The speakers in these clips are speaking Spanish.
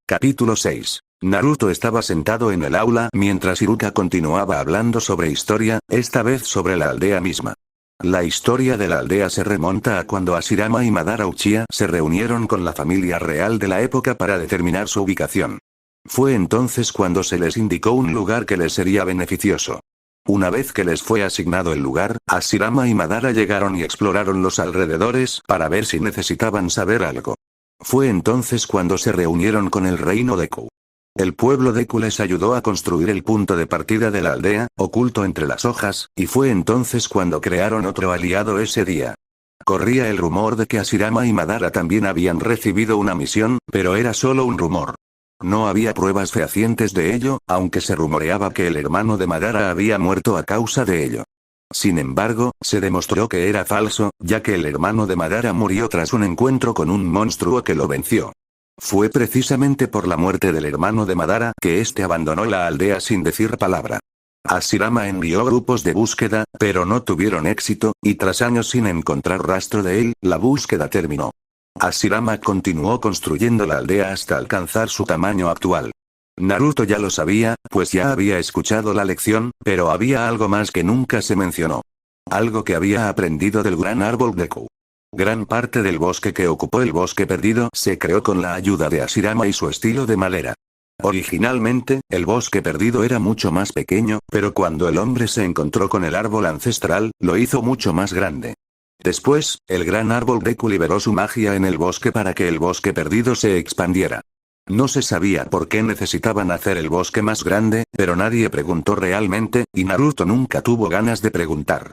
Capítulo 6. Naruto estaba sentado en el aula mientras Iruka continuaba hablando sobre historia, esta vez sobre la aldea misma. La historia de la aldea se remonta a cuando Hashirama y Madara Uchiha se reunieron con la familia real de la época para determinar su ubicación. Fue entonces cuando se les indicó un lugar que les sería beneficioso. Una vez que les fue asignado el lugar, Hashirama y Madara llegaron y exploraron los alrededores para ver si necesitaban saber algo. Fue entonces cuando se reunieron con el reino Deku. El pueblo Deku les ayudó a construir el punto de partida de la aldea, oculto entre las hojas, y fue entonces cuando crearon otro aliado ese día. Corría el rumor de que Hashirama y Madara también habían recibido una misión, pero era solo un rumor. No había pruebas fehacientes de ello, aunque se rumoreaba que el hermano de Madara había muerto a causa de ello. Sin embargo, se demostró que era falso, ya que el hermano de Madara murió tras un encuentro con un monstruo que lo venció. Fue precisamente por la muerte del hermano de Madara que este abandonó la aldea sin decir palabra. Hashirama envió grupos de búsqueda, pero no tuvieron éxito, y tras años sin encontrar rastro de él, la búsqueda terminó. Hashirama continuó construyendo la aldea hasta alcanzar su tamaño actual. Naruto ya lo sabía, pues ya había escuchado la lección, pero había algo más que nunca se mencionó. Algo que había aprendido del gran árbol Deku. Gran parte del bosque que ocupó el bosque perdido se creó con la ayuda de Hashirama y su estilo de madera. Originalmente, el bosque perdido era mucho más pequeño, pero cuando el hombre se encontró con el árbol ancestral, lo hizo mucho más grande. Después, el gran árbol Deku liberó su magia en el bosque para que el bosque perdido se expandiera. No se sabía por qué necesitaban hacer el bosque más grande, pero nadie preguntó realmente, y Naruto nunca tuvo ganas de preguntar.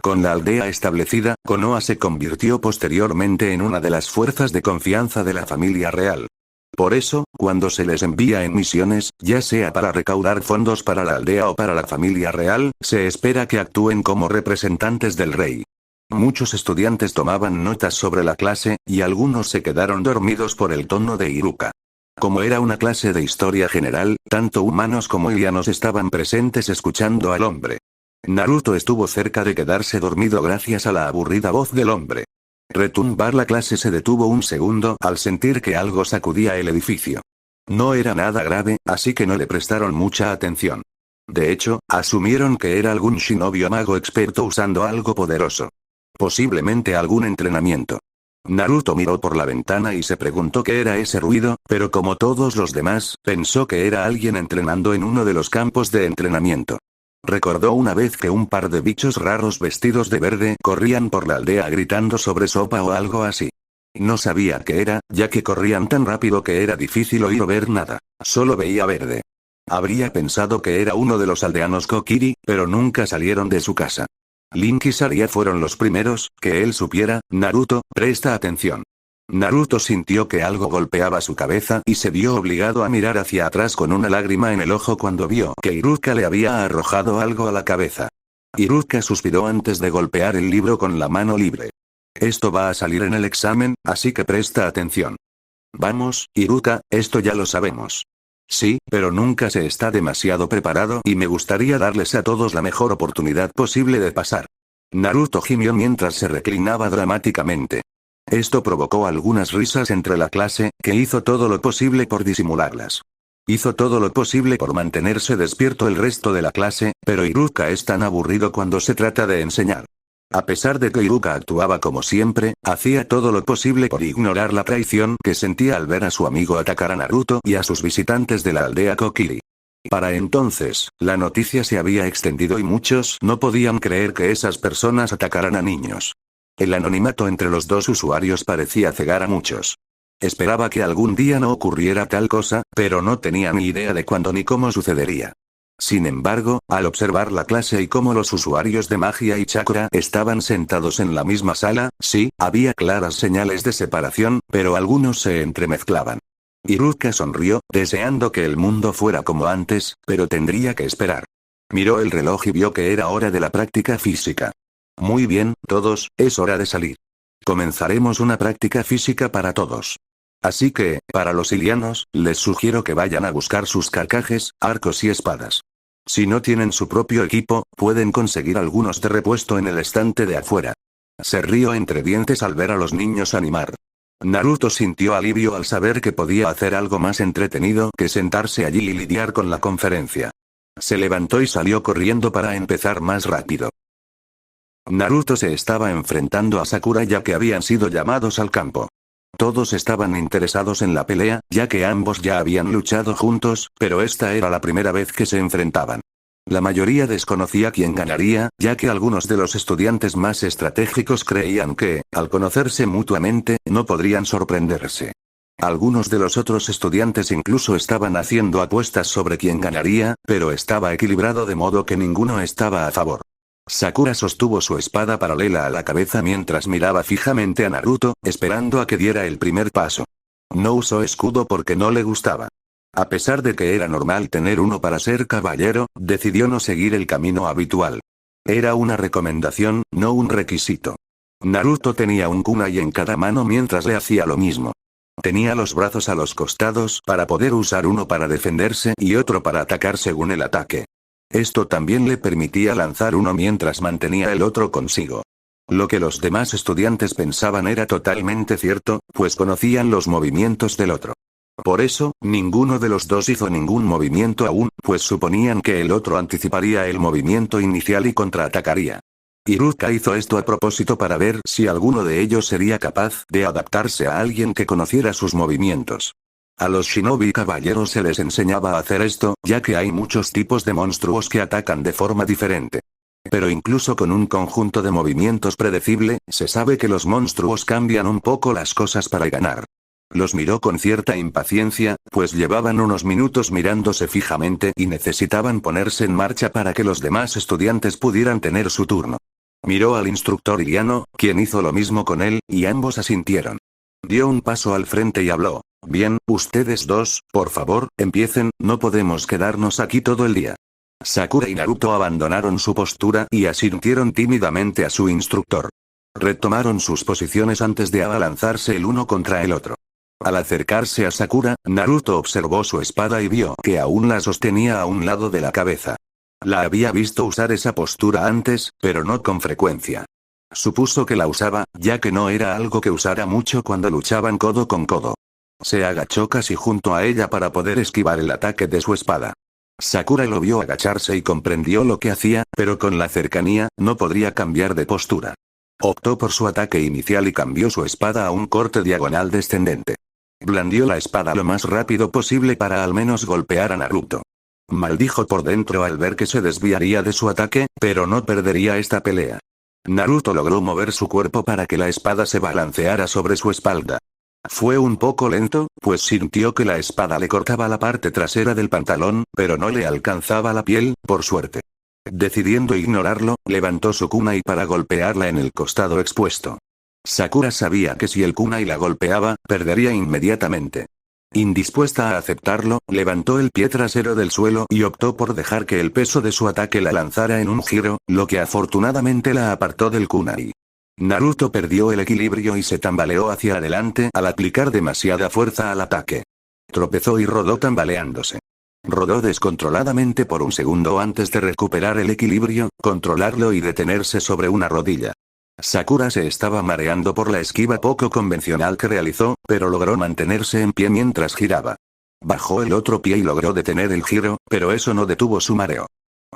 Con la aldea establecida, Konoha se convirtió posteriormente en una de las fuerzas de confianza de la familia real. Por eso, cuando se les envía en misiones, ya sea para recaudar fondos para la aldea o para la familia real, se espera que actúen como representantes del rey. Muchos estudiantes tomaban notas sobre la clase, y algunos se quedaron dormidos por el tono de Iruka. Como era una clase de historia general, tanto humanos como ilianos estaban presentes escuchando al hombre. Naruto estuvo cerca de quedarse dormido gracias a la aburrida voz del hombre. Retumbar la clase se detuvo un segundo al sentir que algo sacudía el edificio. No era nada grave, así que no le prestaron mucha atención. De hecho, asumieron que era algún shinobi o mago experto usando algo poderoso. Posiblemente algún entrenamiento. Naruto miró por la ventana y se preguntó qué era ese ruido, pero como todos los demás, pensó que era alguien entrenando en uno de los campos de entrenamiento. Recordó una vez que un par de bichos raros vestidos de verde corrían por la aldea gritando sobre sopa o algo así. No sabía qué era, ya que corrían tan rápido que era difícil oír o ver nada, solo veía verde. Habría pensado que era uno de los aldeanos Kokiri, pero nunca salieron de su casa. Link y Saria fueron los primeros, que él supiera. Naruto, presta atención. Naruto sintió que algo golpeaba su cabeza y se vio obligado a mirar hacia atrás con una lágrima en el ojo cuando vio que Iruka le había arrojado algo a la cabeza. Iruka suspiró antes de golpear el libro con la mano libre. Esto va a salir en el examen, así que presta atención. Vamos, Iruka, esto ya lo sabemos. Sí, pero nunca se está demasiado preparado y me gustaría darles a todos la mejor oportunidad posible de pasar. Naruto gimió mientras se reclinaba dramáticamente. Esto provocó algunas risas entre la clase, que hizo todo lo posible por disimularlas. Hizo todo lo posible por mantenerse despierto el resto de la clase, pero Iruka es tan aburrido cuando se trata de enseñar. A pesar de que Iruka actuaba como siempre, hacía todo lo posible por ignorar la traición que sentía al ver a su amigo atacar a Naruto y a sus visitantes de la aldea Kokiri. Para entonces, la noticia se había extendido y muchos no podían creer que esas personas atacaran a niños. El anonimato entre los dos usuarios parecía cegar a muchos. Esperaba que algún día no ocurriera tal cosa, pero no tenía ni idea de cuándo ni cómo sucedería. Sin embargo, al observar la clase y cómo los usuarios de magia y chakra estaban sentados en la misma sala, sí, había claras señales de separación, pero algunos se entremezclaban. Iruka sonrió, deseando que el mundo fuera como antes, pero tendría que esperar. Miró el reloj y vio que era hora de la práctica física. Muy bien, todos, es hora de salir. Comenzaremos una práctica física para todos. Así que, para los ilianos, les sugiero que vayan a buscar sus carcajes, arcos y espadas. Si no tienen su propio equipo, pueden conseguir algunos de repuesto en el estante de afuera. Se rió entre dientes al ver a los niños animar. Naruto sintió alivio al saber que podía hacer algo más entretenido que sentarse allí y lidiar con la conferencia. Se levantó y salió corriendo para empezar más rápido. Naruto se estaba enfrentando a Sakura ya que habían sido llamados al campo. Todos estaban interesados en la pelea, ya que ambos ya habían luchado juntos, pero esta era la primera vez que se enfrentaban. La mayoría desconocía quién ganaría, ya que algunos de los estudiantes más estratégicos creían que, al conocerse mutuamente, no podrían sorprenderse. Algunos de los otros estudiantes incluso estaban haciendo apuestas sobre quién ganaría, pero estaba equilibrado de modo que ninguno estaba a favor. Sakura sostuvo su espada paralela a la cabeza mientras miraba fijamente a Naruto, esperando a que diera el primer paso. No usó escudo porque no le gustaba. A pesar de que era normal tener uno para ser caballero, decidió no seguir el camino habitual. Era una recomendación, no un requisito. Naruto tenía un kunai en cada mano mientras le hacía lo mismo. Tenía los brazos a los costados para poder usar uno para defenderse y otro para atacar según el ataque. Esto también le permitía lanzar uno mientras mantenía el otro consigo. Lo que los demás estudiantes pensaban era totalmente cierto, pues conocían los movimientos del otro. Por eso, ninguno de los dos hizo ningún movimiento aún, pues suponían que el otro anticiparía el movimiento inicial y contraatacaría. Iruka hizo esto a propósito para ver si alguno de ellos sería capaz de adaptarse a alguien que conociera sus movimientos. A los shinobi caballeros se les enseñaba a hacer esto, ya que hay muchos tipos de monstruos que atacan de forma diferente. Pero incluso con un conjunto de movimientos predecible, se sabe que los monstruos cambian un poco las cosas para ganar. Los miró con cierta impaciencia, pues llevaban unos minutos mirándose fijamente y necesitaban ponerse en marcha para que los demás estudiantes pudieran tener su turno. Miró al instructor Iriano, quien hizo lo mismo con él, y ambos asintieron. Dio un paso al frente y habló. Bien, ustedes dos, por favor, empiecen, no podemos quedarnos aquí todo el día. Sakura y Naruto abandonaron su postura y asintieron tímidamente a su instructor. Retomaron sus posiciones antes de abalanzarse el uno contra el otro. Al acercarse a Sakura, Naruto observó su espada y vio que aún la sostenía a un lado de la cabeza. La había visto usar esa postura antes, pero no con frecuencia. Supuso que la usaba, ya que no era algo que usara mucho cuando luchaban codo con codo. Se agachó casi junto a ella para poder esquivar el ataque de su espada. Sakura lo vio agacharse y comprendió lo que hacía, pero con la cercanía, no podría cambiar de postura. Optó por su ataque inicial y cambió su espada a un corte diagonal descendente. Blandió la espada lo más rápido posible para al menos golpear a Naruto. Maldijo por dentro al ver que se desviaría de su ataque, pero no perdería esta pelea. Naruto logró mover su cuerpo para que la espada se balanceara sobre su espalda. Fue un poco lento, pues sintió que la espada le cortaba la parte trasera del pantalón, pero no le alcanzaba la piel, por suerte. Decidiendo ignorarlo, levantó su kunai para golpearla en el costado expuesto. Sakura sabía que si el kunai la golpeaba, perdería inmediatamente. Indispuesta a aceptarlo, levantó el pie trasero del suelo y optó por dejar que el peso de su ataque la lanzara en un giro, lo que afortunadamente la apartó del kunai. Naruto perdió el equilibrio y se tambaleó hacia adelante al aplicar demasiada fuerza al ataque. Tropezó y rodó tambaleándose. Rodó descontroladamente por un segundo antes de recuperar el equilibrio, controlarlo y detenerse sobre una rodilla. Sakura se estaba mareando por la esquiva poco convencional que realizó, pero logró mantenerse en pie mientras giraba. Bajó el otro pie y logró detener el giro, pero eso no detuvo su mareo.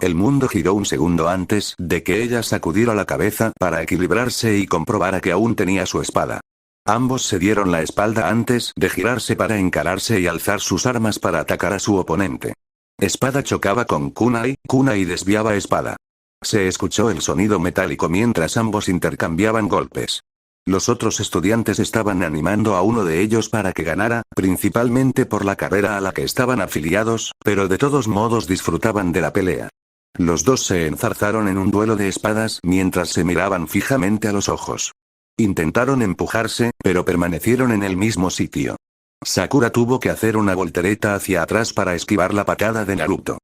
El mundo giró un segundo antes de que ella sacudiera la cabeza para equilibrarse y comprobara que aún tenía su espada. Ambos se dieron la espalda antes de girarse para encararse y alzar sus armas para atacar a su oponente. Espada chocaba con kunai, kunai desviaba espada. Se escuchó el sonido metálico mientras ambos intercambiaban golpes. Los otros estudiantes estaban animando a uno de ellos para que ganara, principalmente por la carrera a la que estaban afiliados, pero de todos modos disfrutaban de la pelea. Los dos se enzarzaron en un duelo de espadas mientras se miraban fijamente a los ojos. Intentaron empujarse, pero permanecieron en el mismo sitio. Sakura tuvo que hacer una voltereta hacia atrás para esquivar la patada de Naruto.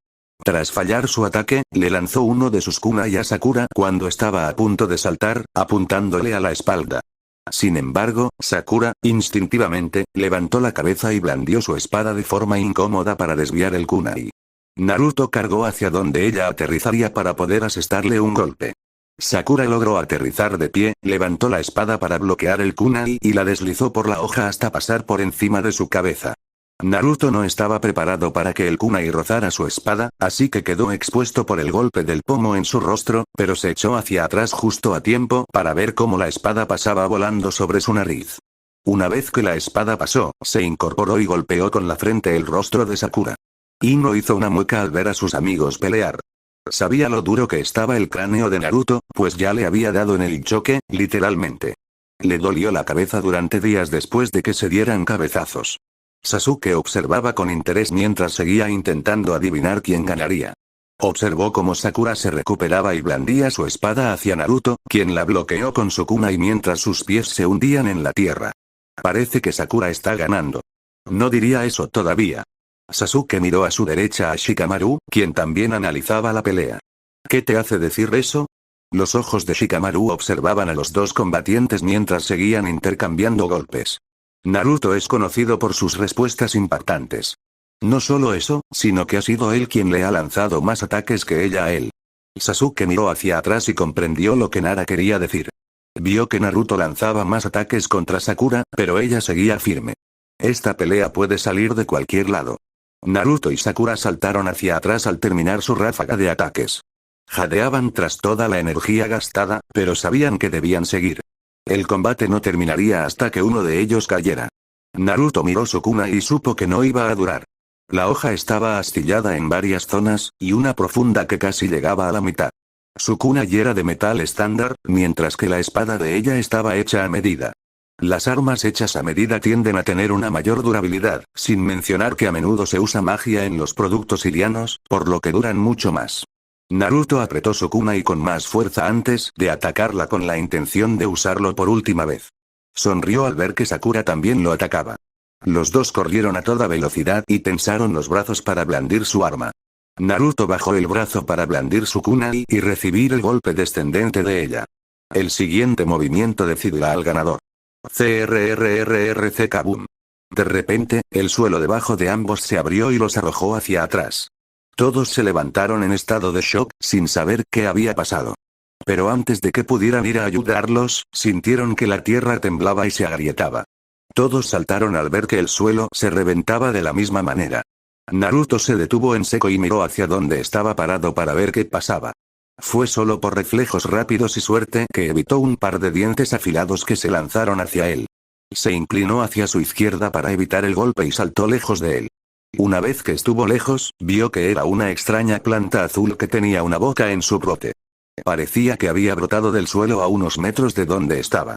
Tras fallar su ataque, le lanzó uno de sus kunai a Sakura cuando estaba a punto de saltar, apuntándole a la espalda. Sin embargo, Sakura, instintivamente, levantó la cabeza y blandió su espada de forma incómoda para desviar el kunai. Naruto cargó hacia donde ella aterrizaría para poder asestarle un golpe. Sakura logró aterrizar de pie, levantó la espada para bloquear el kunai y la deslizó por la hoja hasta pasar por encima de su cabeza. Naruto no estaba preparado para que el kunai rozara su espada, así que quedó expuesto por el golpe del pomo en su rostro, pero se echó hacia atrás justo a tiempo para ver cómo la espada pasaba volando sobre su nariz. Una vez que la espada pasó, se incorporó y golpeó con la frente el rostro de Sakura. Ino hizo una mueca al ver a sus amigos pelear. Sabía lo duro que estaba el cráneo de Naruto, pues ya le había dado en el choque, literalmente. Le dolió la cabeza durante días después de que se dieran cabezazos. Sasuke observaba con interés mientras seguía intentando adivinar quién ganaría. Observó cómo Sakura se recuperaba y blandía su espada hacia Naruto, quien la bloqueó con su kunai mientras sus pies se hundían en la tierra. Parece que Sakura está ganando. No diría eso todavía. Sasuke miró a su derecha a Shikamaru, quien también analizaba la pelea. ¿Qué te hace decir eso? Los ojos de Shikamaru observaban a los dos combatientes mientras seguían intercambiando golpes. Naruto es conocido por sus respuestas impactantes. No solo eso, sino que ha sido él quien le ha lanzado más ataques que ella a él. Sasuke miró hacia atrás y comprendió lo que Nara quería decir. Vio que Naruto lanzaba más ataques contra Sakura, pero ella seguía firme. Esta pelea puede salir de cualquier lado. Naruto y Sakura saltaron hacia atrás al terminar su ráfaga de ataques. Jadeaban tras toda la energía gastada, pero sabían que debían seguir. El combate no terminaría hasta que uno de ellos cayera. Naruto miró su kunai y supo que no iba a durar. La hoja estaba astillada en varias zonas, y una profunda que casi llegaba a la mitad. Su kunai era de metal estándar, mientras que la espada de ella estaba hecha a medida. Las armas hechas a medida tienden a tener una mayor durabilidad, sin mencionar que a menudo se usa magia en los productos ilianos, por lo que duran mucho más. Naruto apretó su kunai con más fuerza antes de atacarla con la intención de usarlo por última vez. Sonrió al ver que Sakura también lo atacaba. Los dos corrieron a toda velocidad y tensaron los brazos para blandir su arma. Naruto bajó el brazo para blandir su kunai y recibir el golpe descendente de ella. El siguiente movimiento decidirá al ganador. CRRRRC Kaboom. De repente, el suelo debajo de ambos se abrió y los arrojó hacia atrás. Todos se levantaron en estado de shock, sin saber qué había pasado. Pero antes de que pudieran ir a ayudarlos, sintieron que la tierra temblaba y se agrietaba. Todos saltaron al ver que el suelo se reventaba de la misma manera. Naruto se detuvo en seco y miró hacia donde estaba parado para ver qué pasaba. Fue solo por reflejos rápidos y suerte que evitó un par de dientes afilados que se lanzaron hacia él. Se inclinó hacia su izquierda para evitar el golpe y saltó lejos de él. Una vez que estuvo lejos, vio que era una extraña planta azul que tenía una boca en su brote. Parecía que había brotado del suelo a unos metros de donde estaba.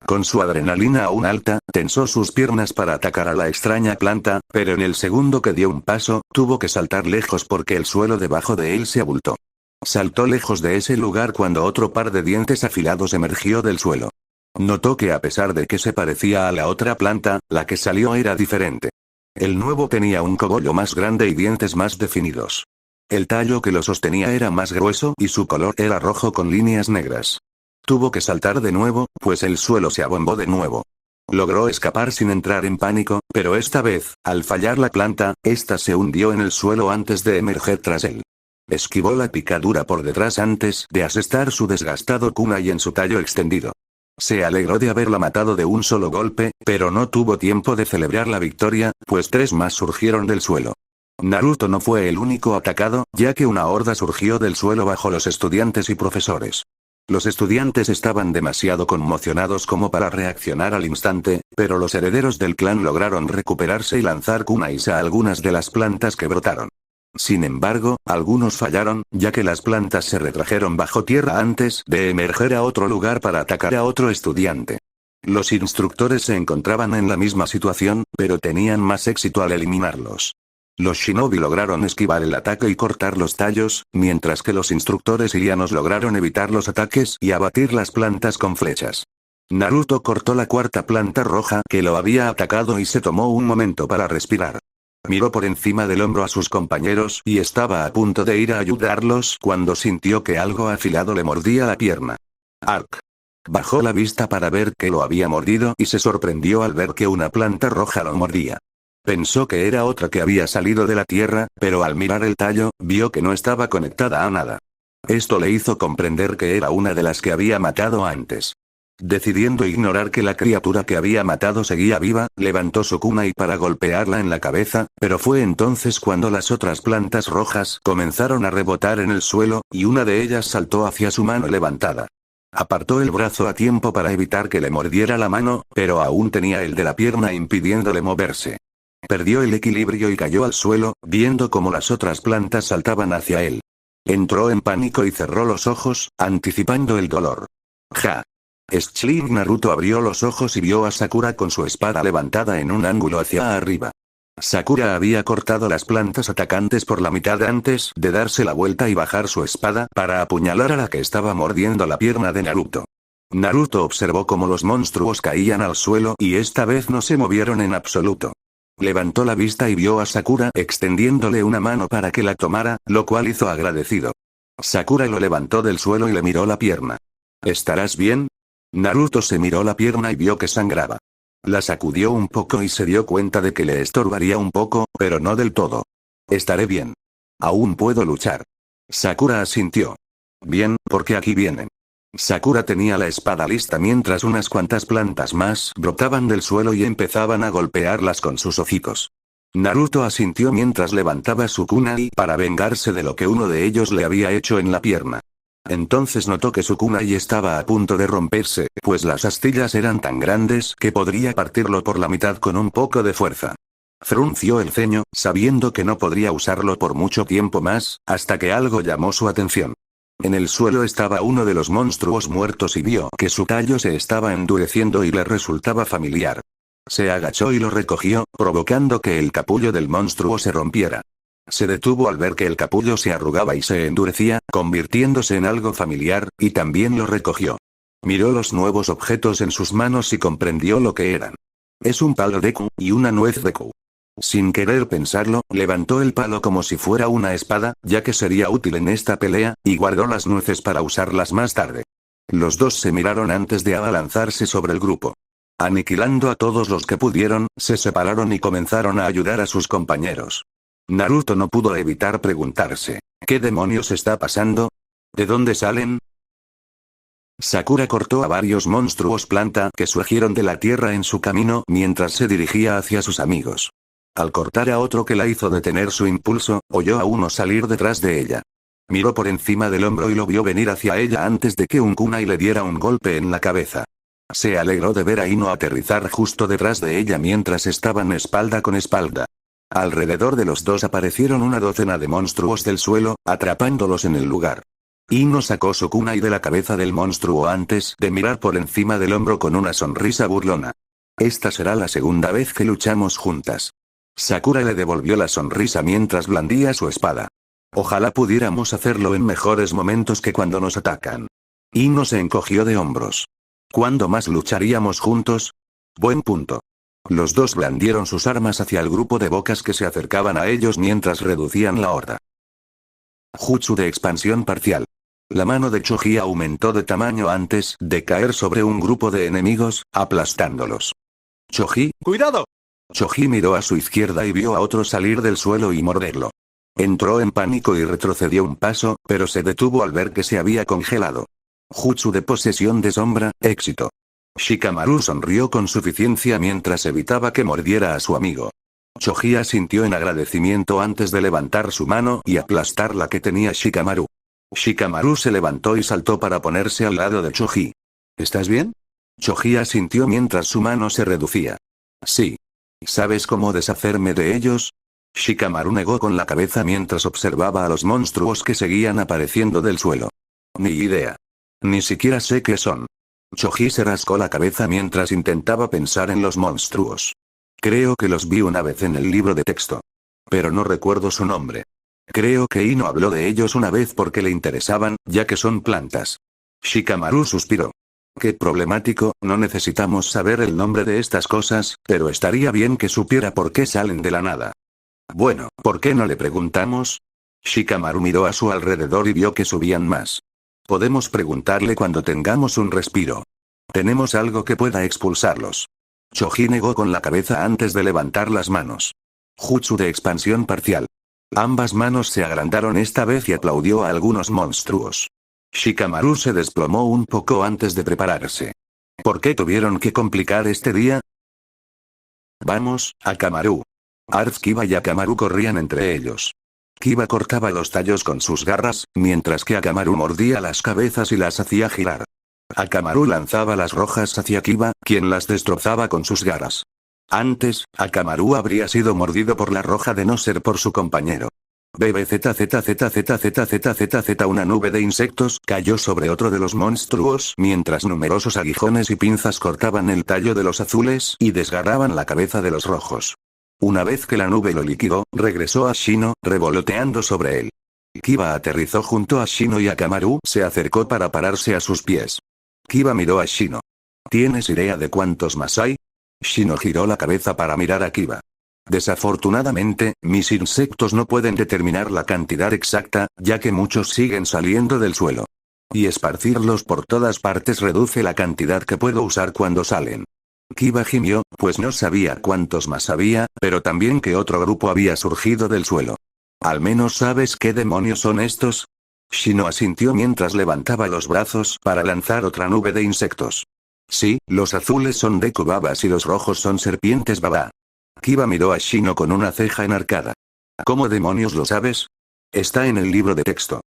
Con su adrenalina aún alta, tensó sus piernas para atacar a la extraña planta, pero en el segundo que dio un paso, tuvo que saltar lejos porque el suelo debajo de él se abultó. Saltó lejos de ese lugar cuando otro par de dientes afilados emergió del suelo. Notó que a pesar de que se parecía a la otra planta, la que salió era diferente. El nuevo tenía un cogollo más grande y dientes más definidos. El tallo que lo sostenía era más grueso y su color era rojo con líneas negras. Tuvo que saltar de nuevo, pues el suelo se abombó de nuevo. Logró escapar sin entrar en pánico, pero esta vez, al fallar la planta, esta se hundió en el suelo antes de emerger tras él. Esquivó la picadura por detrás antes de asestar su desgastado kunai en su tallo extendido. Se alegró de haberla matado de un solo golpe, pero no tuvo tiempo de celebrar la victoria, pues 3 más surgieron del suelo. Naruto no fue el único atacado, ya que una horda surgió del suelo bajo los estudiantes y profesores. Los estudiantes estaban demasiado conmocionados como para reaccionar al instante, pero los herederos del clan lograron recuperarse y lanzar kunais a algunas de las plantas que brotaron. Sin embargo, algunos fallaron, ya que las plantas se retrajeron bajo tierra antes de emerger a otro lugar para atacar a otro estudiante. Los instructores se encontraban en la misma situación, pero tenían más éxito al eliminarlos. Los shinobi lograron esquivar el ataque y cortar los tallos, mientras que los instructores ilianos lograron evitar los ataques y abatir las plantas con flechas. Naruto cortó la cuarta planta roja que lo había atacado y se tomó un momento para respirar. Miró por encima del hombro a sus compañeros y estaba a punto de ir a ayudarlos cuando sintió que algo afilado le mordía la pierna. Ark. Bajó la vista para ver que lo había mordido y se sorprendió al ver que una planta roja lo mordía. Pensó que era otra que había salido de la tierra, pero al mirar el tallo, vio que no estaba conectada a nada. Esto le hizo comprender que era una de las que había matado antes. Decidiendo ignorar que la criatura que había matado seguía viva, levantó su kunai para golpearla en la cabeza, pero fue entonces cuando las otras plantas rojas comenzaron a rebotar en el suelo, y una de ellas saltó hacia su mano levantada. Apartó el brazo a tiempo para evitar que le mordiera la mano, pero aún tenía el de la pierna impidiéndole moverse. Perdió el equilibrio y cayó al suelo, viendo cómo las otras plantas saltaban hacia él. Entró en pánico y cerró los ojos, anticipando el dolor. ¡Ja! Schling Naruto abrió los ojos y vio a Sakura con su espada levantada en un ángulo hacia arriba. Sakura había cortado las plantas atacantes por la mitad antes de darse la vuelta y bajar su espada para apuñalar a la que estaba mordiendo la pierna de Naruto. Naruto observó cómo los monstruos caían al suelo y esta vez no se movieron en absoluto. Levantó la vista y vio a Sakura extendiéndole una mano para que la tomara, lo cual hizo agradecido. Sakura lo levantó del suelo y le miró la pierna. ¿Estarás bien? Naruto se miró la pierna y vio que sangraba. La sacudió un poco y se dio cuenta de que le estorbaría un poco, pero no del todo. Estaré bien. Aún puedo luchar. Sakura asintió. Bien, porque aquí vienen. Sakura tenía la espada lista mientras unas cuantas plantas más brotaban del suelo y empezaban a golpearlas con sus hocicos. Naruto asintió mientras levantaba su kunai para vengarse de lo que uno de ellos le había hecho en la pierna. Entonces notó que su kunai estaba a punto de romperse, pues las astillas eran tan grandes que podría partirlo por la mitad con un poco de fuerza. Frunció el ceño, sabiendo que no podría usarlo por mucho tiempo más, hasta que algo llamó su atención. En el suelo estaba uno de los monstruos muertos y vio que su tallo se estaba endureciendo y le resultaba familiar. Se agachó y lo recogió, provocando que el capullo del monstruo se rompiera. Se detuvo al ver que el capullo se arrugaba y se endurecía, convirtiéndose en algo familiar, y también lo recogió. Miró los nuevos objetos en sus manos y comprendió lo que eran. Es un palo Deku, y una nuez Deku. Sin querer pensarlo, levantó el palo como si fuera una espada, ya que sería útil en esta pelea, y guardó las nueces para usarlas más tarde. Los dos se miraron antes de abalanzarse sobre el grupo. Aniquilando a todos los que pudieron, se separaron y comenzaron a ayudar a sus compañeros. Naruto no pudo evitar preguntarse, ¿qué demonios está pasando? ¿De dónde salen? Sakura cortó a varios monstruos planta que surgieron de la tierra en su camino mientras se dirigía hacia sus amigos. Al cortar a otro que la hizo detener su impulso, oyó a uno salir detrás de ella. Miró por encima del hombro y lo vio venir hacia ella antes de que un kunai le diera un golpe en la cabeza. Se alegró de ver a Ino aterrizar justo detrás de ella mientras estaban espalda con espalda. Alrededor de los dos aparecieron una docena de monstruos del suelo, atrapándolos en el lugar. Ino sacó su kunai de la cabeza del monstruo antes de mirar por encima del hombro con una sonrisa burlona. Esta será la segunda vez que luchamos juntas. Sakura le devolvió la sonrisa mientras blandía su espada. Ojalá pudiéramos hacerlo en mejores momentos que cuando nos atacan. Ino se encogió de hombros. ¿Cuándo más lucharíamos juntos? Buen punto. Los dos blandieron sus armas hacia el grupo de bocas que se acercaban a ellos mientras reducían la horda. Jutsu de expansión parcial. La mano de Choji aumentó de tamaño antes de caer sobre un grupo de enemigos, aplastándolos. Choji, ¡cuidado! Choji miró a su izquierda y vio a otro salir del suelo y morderlo. Entró en pánico y retrocedió un paso, pero se detuvo al ver que se había congelado. Jutsu de posesión de sombra, éxito. Shikamaru sonrió con suficiencia mientras evitaba que mordiera a su amigo. Choji asintió en agradecimiento antes de levantar su mano y aplastar la que tenía Shikamaru. Shikamaru se levantó y saltó para ponerse al lado de Choji. ¿Estás bien? Choji asintió mientras su mano se reducía. Sí. ¿Sabes cómo deshacerme de ellos? Shikamaru negó con la cabeza mientras observaba a los monstruos que seguían apareciendo del suelo. Ni idea. Ni siquiera sé qué son. Choji se rascó la cabeza mientras intentaba pensar en los monstruos. Creo que los vi una vez en el libro de texto. Pero no recuerdo su nombre. Creo que Ino habló de ellos una vez porque le interesaban, ya que son plantas. Shikamaru suspiró. Qué problemático, no necesitamos saber el nombre de estas cosas, pero estaría bien que supiera por qué salen de la nada. Bueno, ¿por qué no le preguntamos? Shikamaru miró a su alrededor y vio que subían más. Podemos preguntarle cuando tengamos un respiro. Tenemos algo que pueda expulsarlos. Choji negó con la cabeza antes de levantar las manos. Jutsu de expansión parcial. Ambas manos se agrandaron esta vez y aplaudió a algunos monstruos. Shikamaru se desplomó un poco antes de prepararse. ¿Por qué tuvieron que complicar este día? Vamos, Akamaru. Arz, Kiba y Akamaru corrían entre ellos. Kiba cortaba los tallos con sus garras, mientras que Akamaru mordía las cabezas y las hacía girar. Akamaru lanzaba las rojas hacia Kiba, quien las destrozaba con sus garras. Antes, Akamaru habría sido mordido por la roja de no ser por su compañero. BBZZZZZZZZ. Una nube de insectos cayó sobre otro de los monstruos mientras numerosos aguijones y pinzas cortaban el tallo de los azules y desgarraban la cabeza de los rojos. Una vez que la nube lo liquidó, regresó a Shino, revoloteando sobre él. Kiba aterrizó junto a Shino y Akamaru se acercó para pararse a sus pies. Kiba miró a Shino. ¿Tienes idea de cuántos más hay? Shino giró la cabeza para mirar a Kiba. Desafortunadamente, mis insectos no pueden determinar la cantidad exacta, ya que muchos siguen saliendo del suelo. Y esparcirlos por todas partes reduce la cantidad que puedo usar cuando salen. Kiba gimió, pues no sabía cuántos más había, pero también que otro grupo había surgido del suelo. ¿Al menos sabes qué demonios son estos? Shino asintió mientras levantaba los brazos para lanzar otra nube de insectos. Sí, los azules son Deku babas y los rojos son serpientes baba. Kiba miró a Shino con una ceja enarcada. ¿Cómo demonios lo sabes? Está en el libro de texto.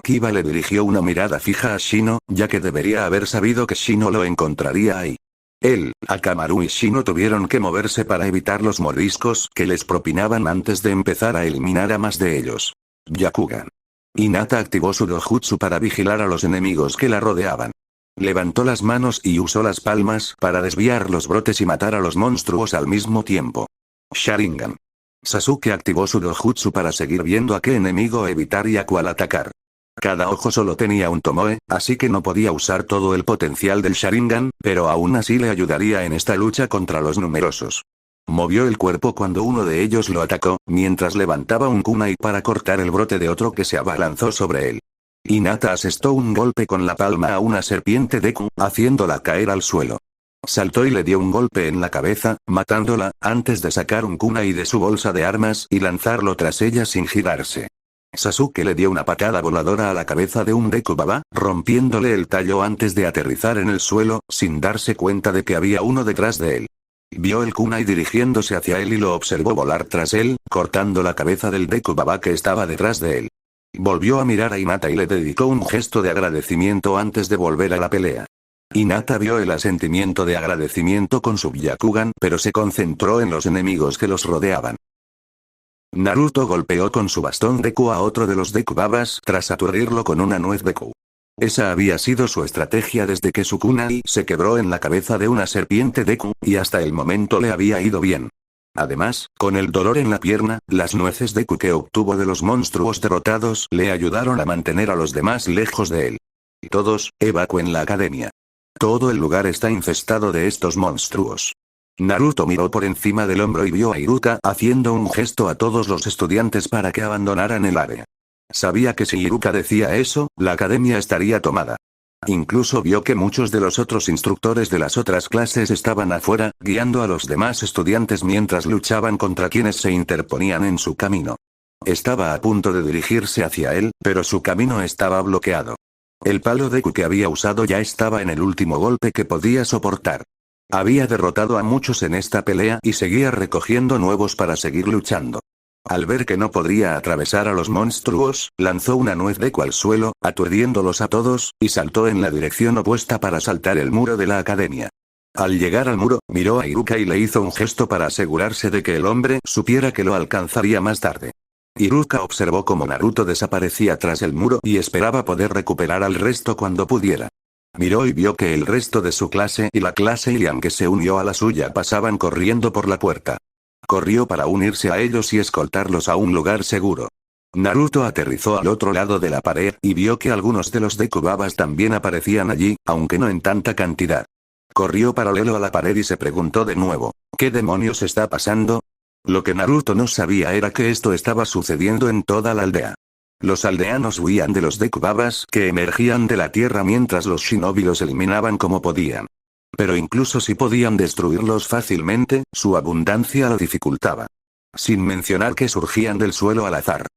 Kiba le dirigió una mirada fija a Shino, ya que debería haber sabido que Shino lo encontraría ahí. Él, Akamaru y Shino tuvieron que moverse para evitar los mordiscos que les propinaban antes de empezar a eliminar a más de ellos. Byakugan. Hinata activó su dojutsu para vigilar a los enemigos que la rodeaban. Levantó las manos y usó las palmas para desviar los brotes y matar a los monstruos al mismo tiempo. Sharingan. Sasuke activó su dojutsu para seguir viendo a qué enemigo evitar y a cuál atacar. Cada ojo solo tenía un tomoe, así que no podía usar todo el potencial del Sharingan, pero aún así le ayudaría en esta lucha contra los numerosos. Movió el cuerpo cuando uno de ellos lo atacó, mientras levantaba un kunai para cortar el brote de otro que se abalanzó sobre él. Hinata asestó un golpe con la palma a una serpiente Deku, haciéndola caer al suelo. Saltó y le dio un golpe en la cabeza, matándola, antes de sacar un kunai de su bolsa de armas y lanzarlo tras ella sin girarse. Sasuke le dio una patada voladora a la cabeza de un Deku baba, rompiéndole el tallo antes de aterrizar en el suelo, sin darse cuenta de que había uno detrás de él. Vio el kunai dirigiéndose hacia él y lo observó volar tras él, cortando la cabeza del Deku baba que estaba detrás de él. Volvió a mirar a Hinata y le dedicó un gesto de agradecimiento antes de volver a la pelea. Hinata vio el asentimiento de agradecimiento con su Byakugan, pero se concentró en los enemigos que los rodeaban. Naruto golpeó con su bastón Deku a otro de los Deku babas tras aturdirlo con una nuez Deku. Esa había sido su estrategia desde que su kunai se quebró en la cabeza de una serpiente Deku, y hasta el momento le había ido bien. Además, con el dolor en la pierna, las nueces Deku que obtuvo de los monstruos derrotados le ayudaron a mantener a los demás lejos de él. Todos, evacúen la academia. Todo el lugar está infestado de estos monstruos. Naruto miró por encima del hombro y vio a Iruka haciendo un gesto a todos los estudiantes para que abandonaran el área. Sabía que si Iruka decía eso, la academia estaría tomada. Incluso vio que muchos de los otros instructores de las otras clases estaban afuera, guiando a los demás estudiantes mientras luchaban contra quienes se interponían en su camino. Estaba a punto de dirigirse hacia él, pero su camino estaba bloqueado. El palo Deku que había usado ya estaba en el último golpe que podía soportar. Había derrotado a muchos en esta pelea y seguía recogiendo nuevos para seguir luchando. Al ver que no podría atravesar a los monstruos, lanzó una nuez Deku al suelo, aturdiéndolos a todos, y saltó en la dirección opuesta para saltar el muro de la academia. Al llegar al muro, miró a Iruka y le hizo un gesto para asegurarse de que el hombre supiera que lo alcanzaría más tarde. Iruka observó cómo Naruto desaparecía tras el muro y esperaba poder recuperar al resto cuando pudiera. Miró y vio que el resto de su clase y la clase Ilian que se unió a la suya pasaban corriendo por la puerta. Corrió para unirse a ellos y escoltarlos a un lugar seguro. Naruto aterrizó al otro lado de la pared y vio que algunos de los Deku babas también aparecían allí, aunque no en tanta cantidad. Corrió paralelo a la pared y se preguntó de nuevo, ¿qué demonios está pasando? Lo que Naruto no sabía era que esto estaba sucediendo en toda la aldea. Los aldeanos huían de los Deku babas que emergían de la tierra mientras los shinobi los eliminaban como podían. Pero incluso si podían destruirlos fácilmente, su abundancia lo dificultaba. Sin mencionar que surgían del suelo al azar.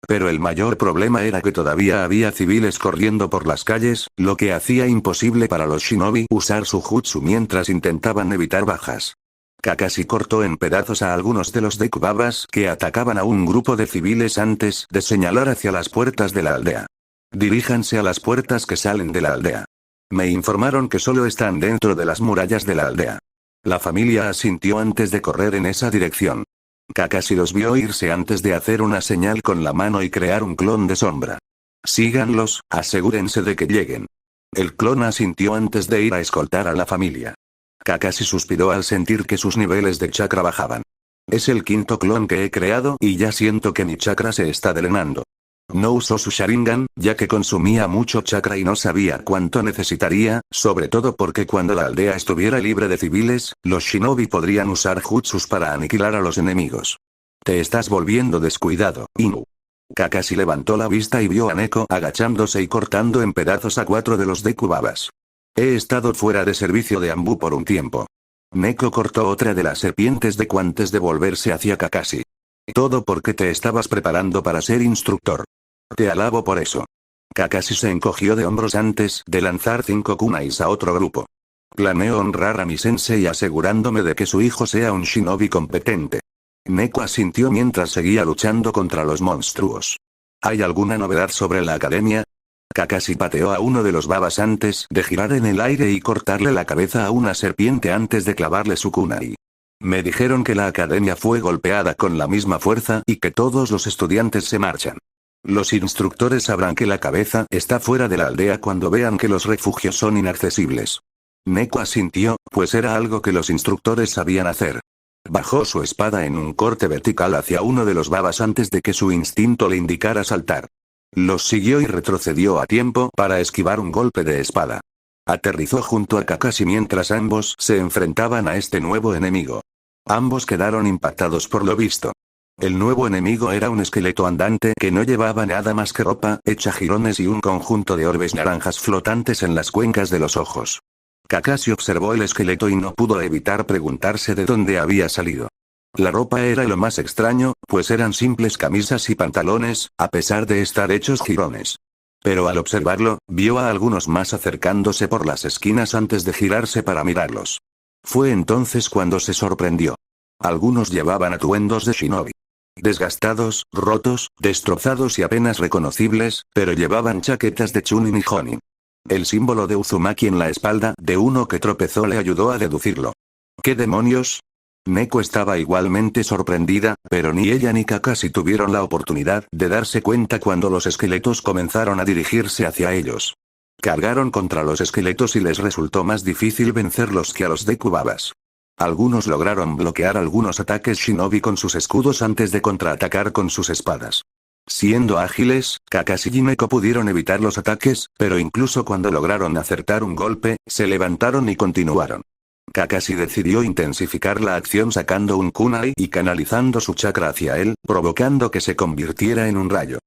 Pero el mayor problema era que todavía había civiles corriendo por las calles, lo que hacía imposible para los shinobi usar su jutsu mientras intentaban evitar bajas. Kakashi cortó en pedazos a algunos de los Dekubabas que atacaban a un grupo de civiles antes de señalar hacia las puertas de la aldea. Diríjanse a las puertas que salen de la aldea. Me informaron que solo están dentro de las murallas de la aldea. La familia asintió antes de correr en esa dirección. Kakashi los vio irse antes de hacer una señal con la mano y crear un clon de sombra. Síganlos, asegúrense de que lleguen. El clon asintió antes de ir a escoltar a la familia. Kakashi suspiró al sentir que sus niveles de chakra bajaban. Es el quinto clon que he creado y ya siento que mi chakra se está drenando. No usó su Sharingan, ya que consumía mucho chakra y no sabía cuánto necesitaría, sobre todo porque cuando la aldea estuviera libre de civiles, los shinobi podrían usar jutsus para aniquilar a los enemigos. Te estás volviendo descuidado, Inu. Kakashi levantó la vista y vio a Neko agachándose y cortando en pedazos a 4 de los Dekubabas. He estado fuera de servicio de Anbu por un tiempo. Neko cortó otra de las serpientes de Deku antes de volverse hacia Kakashi. Todo porque te estabas preparando para ser instructor. Te alabo por eso. Kakashi se encogió de hombros antes de lanzar 5 kunais a otro grupo. Planeo honrar a mi sensei asegurándome de que su hijo sea un shinobi competente. Neko asintió mientras seguía luchando contra los monstruos. ¿Hay alguna novedad sobre la academia? Kakashi pateó a uno de los babas antes de girar en el aire y cortarle la cabeza a una serpiente antes de clavarle su kunai. Me dijeron que la academia fue golpeada con la misma fuerza y que todos los estudiantes se marchan. Los instructores sabrán que la cabeza está fuera de la aldea cuando vean que los refugios son inaccesibles. Neko asintió, pues era algo que los instructores sabían hacer. Bajó su espada en un corte vertical hacia uno de los babas antes de que su instinto le indicara saltar. Los siguió y retrocedió a tiempo para esquivar un golpe de espada. Aterrizó junto a Kakashi mientras ambos se enfrentaban a este nuevo enemigo. Ambos quedaron impactados por lo visto. El nuevo enemigo era un esqueleto andante que no llevaba nada más que ropa hecha jirones y un conjunto de orbes naranjas flotantes en las cuencas de los ojos. Kakashi observó el esqueleto y no pudo evitar preguntarse de dónde había salido. La ropa era lo más extraño, pues eran simples camisas y pantalones, a pesar de estar hechos jirones. Pero al observarlo, vio a algunos más acercándose por las esquinas antes de girarse para mirarlos. Fue entonces cuando se sorprendió. Algunos llevaban atuendos de shinobi. Desgastados, rotos, destrozados y apenas reconocibles, pero llevaban chaquetas de Chunin y Jonin. El símbolo de Uzumaki en la espalda de uno que tropezó le ayudó a deducirlo. ¿Qué demonios? Neko estaba igualmente sorprendida, pero ni ella ni Kakashi tuvieron la oportunidad de darse cuenta cuando los esqueletos comenzaron a dirigirse hacia ellos. Cargaron contra los esqueletos y les resultó más difícil vencerlos que a los Dekubabas. Algunos lograron bloquear algunos ataques shinobi con sus escudos antes de contraatacar con sus espadas. Siendo ágiles, Kakashi y Neko pudieron evitar los ataques, pero incluso cuando lograron acertar un golpe, se levantaron y continuaron. Kakashi decidió intensificar la acción sacando un kunai y canalizando su chakra hacia él, provocando que se convirtiera en un rayo.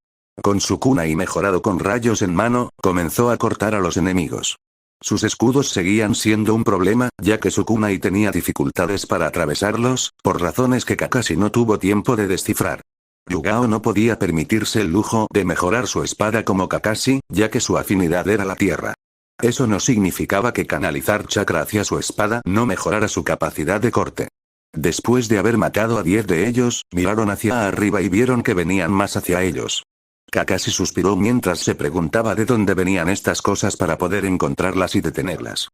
Con su kunai mejorado con rayos en mano, comenzó a cortar a los enemigos. Sus escudos seguían siendo un problema, ya que su kunai tenía dificultades para atravesarlos, por razones que Kakashi no tuvo tiempo de descifrar. Yugao no podía permitirse el lujo de mejorar su espada como Kakashi, ya que su afinidad era la tierra. Eso no significaba que canalizar chakra hacia su espada no mejorara su capacidad de corte. Después de haber matado a 10 de ellos, miraron hacia arriba y vieron que venían más hacia ellos. Kakashi suspiró mientras se preguntaba de dónde venían estas cosas para poder encontrarlas y detenerlas.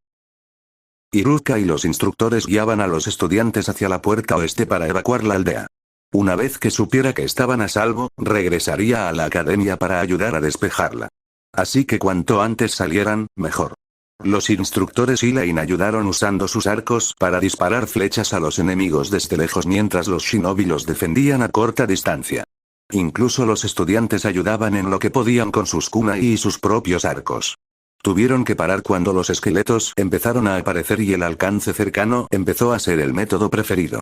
Iruka y los instructores guiaban a los estudiantes hacia la puerta oeste para evacuar la aldea. Una vez que supiera que estaban a salvo, regresaría a la academia para ayudar a despejarla. Así que cuanto antes salieran, mejor. Los instructores y Lane ayudaron usando sus arcos para disparar flechas a los enemigos desde lejos mientras los shinobi los defendían a corta distancia. Incluso los estudiantes ayudaban en lo que podían con sus kunai y sus propios arcos. Tuvieron que parar cuando los esqueletos empezaron a aparecer y el alcance cercano empezó a ser el método preferido.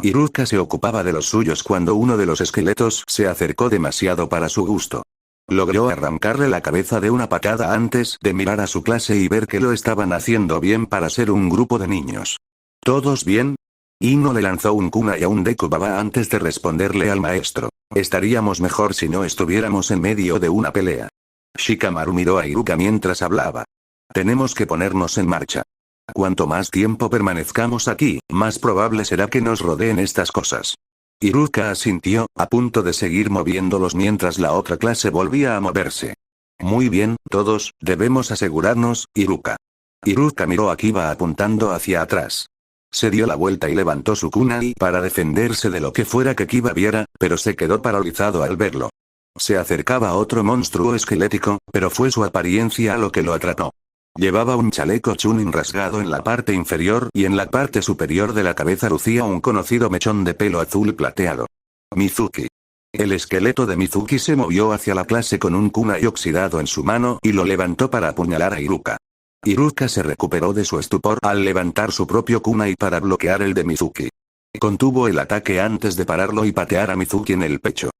Iruka se ocupaba de los suyos cuando uno de los esqueletos se acercó demasiado para su gusto. Logró arrancarle la cabeza de una patada antes de mirar a su clase y ver que lo estaban haciendo bien para ser un grupo de niños. ¿Todos bien? Ino le lanzó un kunai a un Deku Baba antes de responderle al maestro. Estaríamos mejor si no estuviéramos en medio de una pelea. Shikamaru miró a Iruka mientras hablaba. Tenemos que ponernos en marcha. Cuanto más tiempo permanezcamos aquí, más probable será que nos rodeen estas cosas. Iruka asintió, a punto de seguir moviéndolos mientras la otra clase volvía a moverse. Muy bien, todos, debemos asegurarnos, Iruka. Iruka miró a Kiba apuntando hacia atrás. Se dio la vuelta y levantó su kunai para defenderse de lo que fuera que Kiba viera, pero se quedó paralizado al verlo. Se acercaba otro monstruo esquelético, pero fue su apariencia lo que lo atrapó. Llevaba un chaleco chunin rasgado en la parte inferior y en la parte superior de la cabeza lucía un conocido mechón de pelo azul plateado. Mizuki. El esqueleto de Mizuki se movió hacia la clase con un kunai oxidado en su mano y lo levantó para apuñalar a Iruka. Iruka se recuperó de su estupor al levantar su propio kunai para bloquear el de Mizuki. Contuvo el ataque antes de pararlo y patear a Mizuki en el pecho.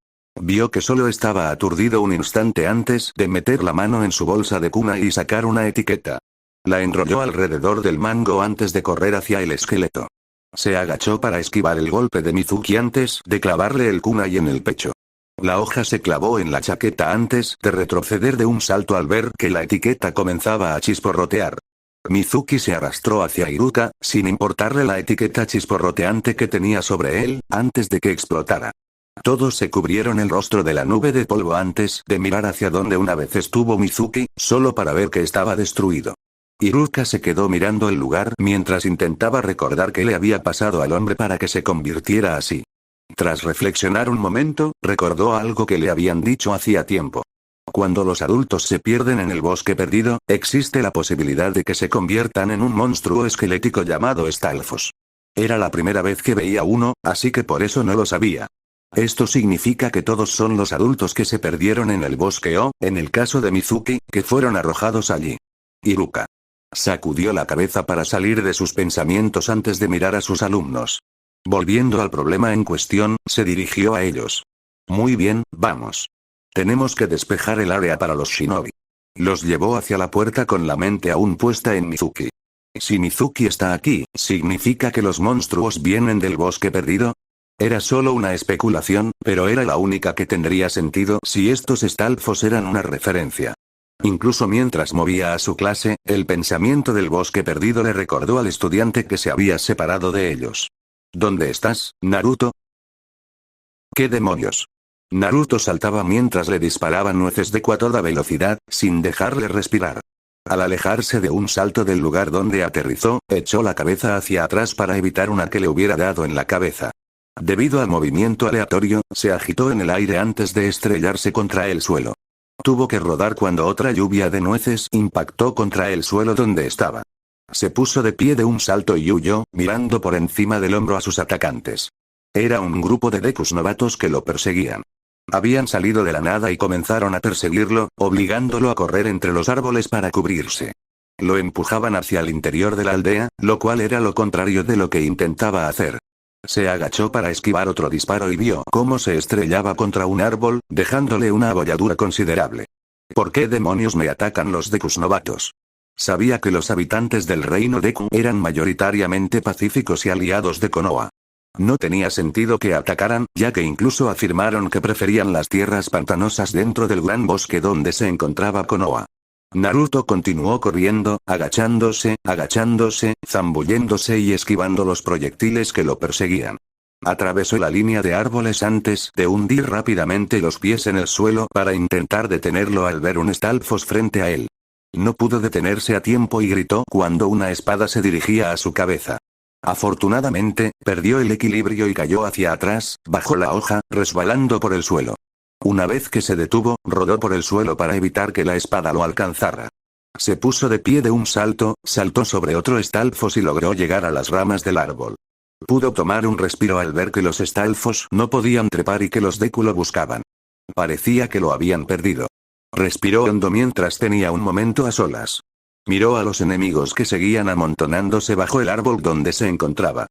Vio que solo estaba aturdido un instante antes de meter la mano en su bolsa de kunai y sacar una etiqueta. La enrolló alrededor del mango antes de correr hacia el esqueleto. Se agachó para esquivar el golpe de Mizuki antes de clavarle el kunai en el pecho. La hoja se clavó en la chaqueta antes de retroceder de un salto al ver que la etiqueta comenzaba a chisporrotear. Mizuki se arrastró hacia Iruka, sin importarle la etiqueta chisporroteante que tenía sobre él, antes de que explotara. Todos se cubrieron el rostro de la nube de polvo antes de mirar hacia donde una vez estuvo Mizuki, solo para ver que estaba destruido. Iruka se quedó mirando el lugar mientras intentaba recordar qué le había pasado al hombre para que se convirtiera así. Tras reflexionar un momento, recordó algo que le habían dicho hacía tiempo. Cuando los adultos se pierden en el bosque perdido, existe la posibilidad de que se conviertan en un monstruo esquelético llamado Stalfos. Era la primera vez que veía uno, así que por eso no lo sabía. Esto significa que todos son los adultos que se perdieron en el bosque o, en el caso de Mizuki, que fueron arrojados allí. Iruka. Sacudió la cabeza para salir de sus pensamientos antes de mirar a sus alumnos. Volviendo al problema en cuestión, se dirigió a ellos. Muy bien, vamos. Tenemos que despejar el área para los shinobi. Los llevó hacia la puerta con la mente aún puesta en Mizuki. Si Mizuki está aquí, ¿significa que los monstruos vienen del bosque perdido? Era solo una especulación, pero era la única que tendría sentido si estos Stalfos eran una referencia. Incluso mientras movía a su clase, el pensamiento del bosque perdido le recordó al estudiante que se había separado de ellos. ¿Dónde estás, Naruto? ¿Qué demonios? Naruto saltaba mientras le disparaban nueces de a toda velocidad, sin dejarle respirar. Al alejarse de un salto del lugar donde aterrizó, echó la cabeza hacia atrás para evitar una que le hubiera dado en la cabeza. Debido al movimiento aleatorio, se agitó en el aire antes de estrellarse contra el suelo. Tuvo que rodar cuando otra lluvia de nueces impactó contra el suelo donde estaba. Se puso de pie de un salto y huyó, mirando por encima del hombro a sus atacantes. Era un grupo de Dekus novatos que lo perseguían. Habían salido de la nada y comenzaron a perseguirlo, obligándolo a correr entre los árboles para cubrirse. Lo empujaban hacia el interior de la aldea, lo cual era lo contrario de lo que intentaba hacer. Se agachó para esquivar otro disparo y vio cómo se estrellaba contra un árbol, dejándole una abolladura considerable. ¿Por qué demonios me atacan los Dekus novatos? Sabía que los habitantes del reino Deku eran mayoritariamente pacíficos y aliados de Konoha. No tenía sentido que atacaran, ya que incluso afirmaron que preferían las tierras pantanosas dentro del gran bosque donde se encontraba Konoha. Naruto continuó corriendo, agachándose, zambulléndose y esquivando los proyectiles que lo perseguían. Atravesó la línea de árboles antes de hundir rápidamente los pies en el suelo para intentar detenerlo al ver un Stalfos frente a él. No pudo detenerse a tiempo y gritó cuando una espada se dirigía a su cabeza. Afortunadamente, perdió el equilibrio y cayó hacia atrás, bajo la hoja, resbalando por el suelo. Una vez que se detuvo, rodó por el suelo para evitar que la espada lo alcanzara. Se puso de pie de un salto, saltó sobre otro Stalfos y logró llegar a las ramas del árbol. Pudo tomar un respiro al ver que los Stalfos no podían trepar y que los Deku lo buscaban. Parecía que lo habían perdido. Respiró hondo mientras tenía un momento a solas. Miró a los enemigos que seguían amontonándose bajo el árbol donde se encontraba.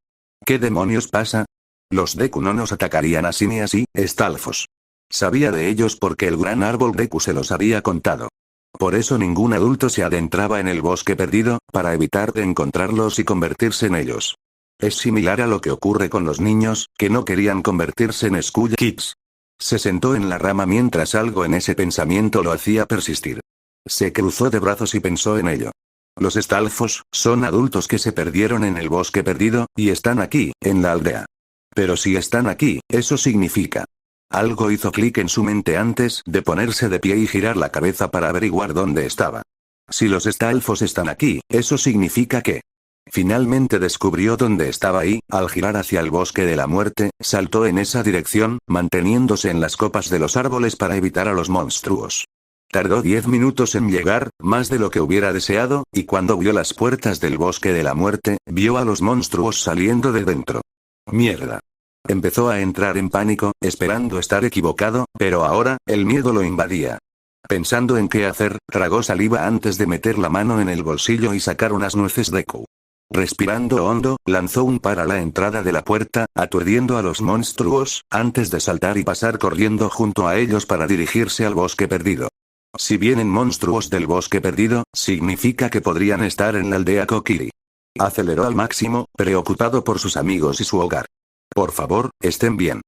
¿Qué demonios pasa? Los Deku no nos atacarían así ni así, Stalfos. Sabía de ellos porque el gran árbol Deku se los había contado. Por eso ningún adulto se adentraba en el bosque perdido, para evitar de encontrarlos y convertirse en ellos. Es similar a lo que ocurre con los niños, que no querían convertirse en Skull Kids. Se sentó en la rama mientras algo en ese pensamiento lo hacía persistir. Se cruzó de brazos y pensó en ello. Los Stalfos son adultos que se perdieron en el bosque perdido, y están aquí, en la aldea. Pero si están aquí, eso significa. Algo hizo clic en su mente antes de ponerse de pie y girar la cabeza para averiguar dónde estaba. Si los Stalfos están aquí, eso significa que. Finalmente descubrió dónde estaba y, al girar hacia el bosque de la muerte, saltó en esa dirección, manteniéndose en las copas de los árboles para evitar a los monstruos. Tardó 10 minutos en llegar, más de lo que hubiera deseado, y cuando vio las puertas del bosque de la muerte, vio a los monstruos saliendo de dentro. ¡Mierda! Empezó a entrar en pánico, esperando estar equivocado, pero ahora, el miedo lo invadía. Pensando en qué hacer, tragó saliva antes de meter la mano en el bolsillo y sacar unas nueces de Deku. Respirando hondo, lanzó un par a la entrada de la puerta, aturdiendo a los monstruos, antes de saltar y pasar corriendo junto a ellos para dirigirse al bosque perdido. Si vienen monstruos del bosque perdido, significa que podrían estar en la aldea Kokiri. Aceleró al máximo, preocupado por sus amigos y su hogar. Por favor, estén bien.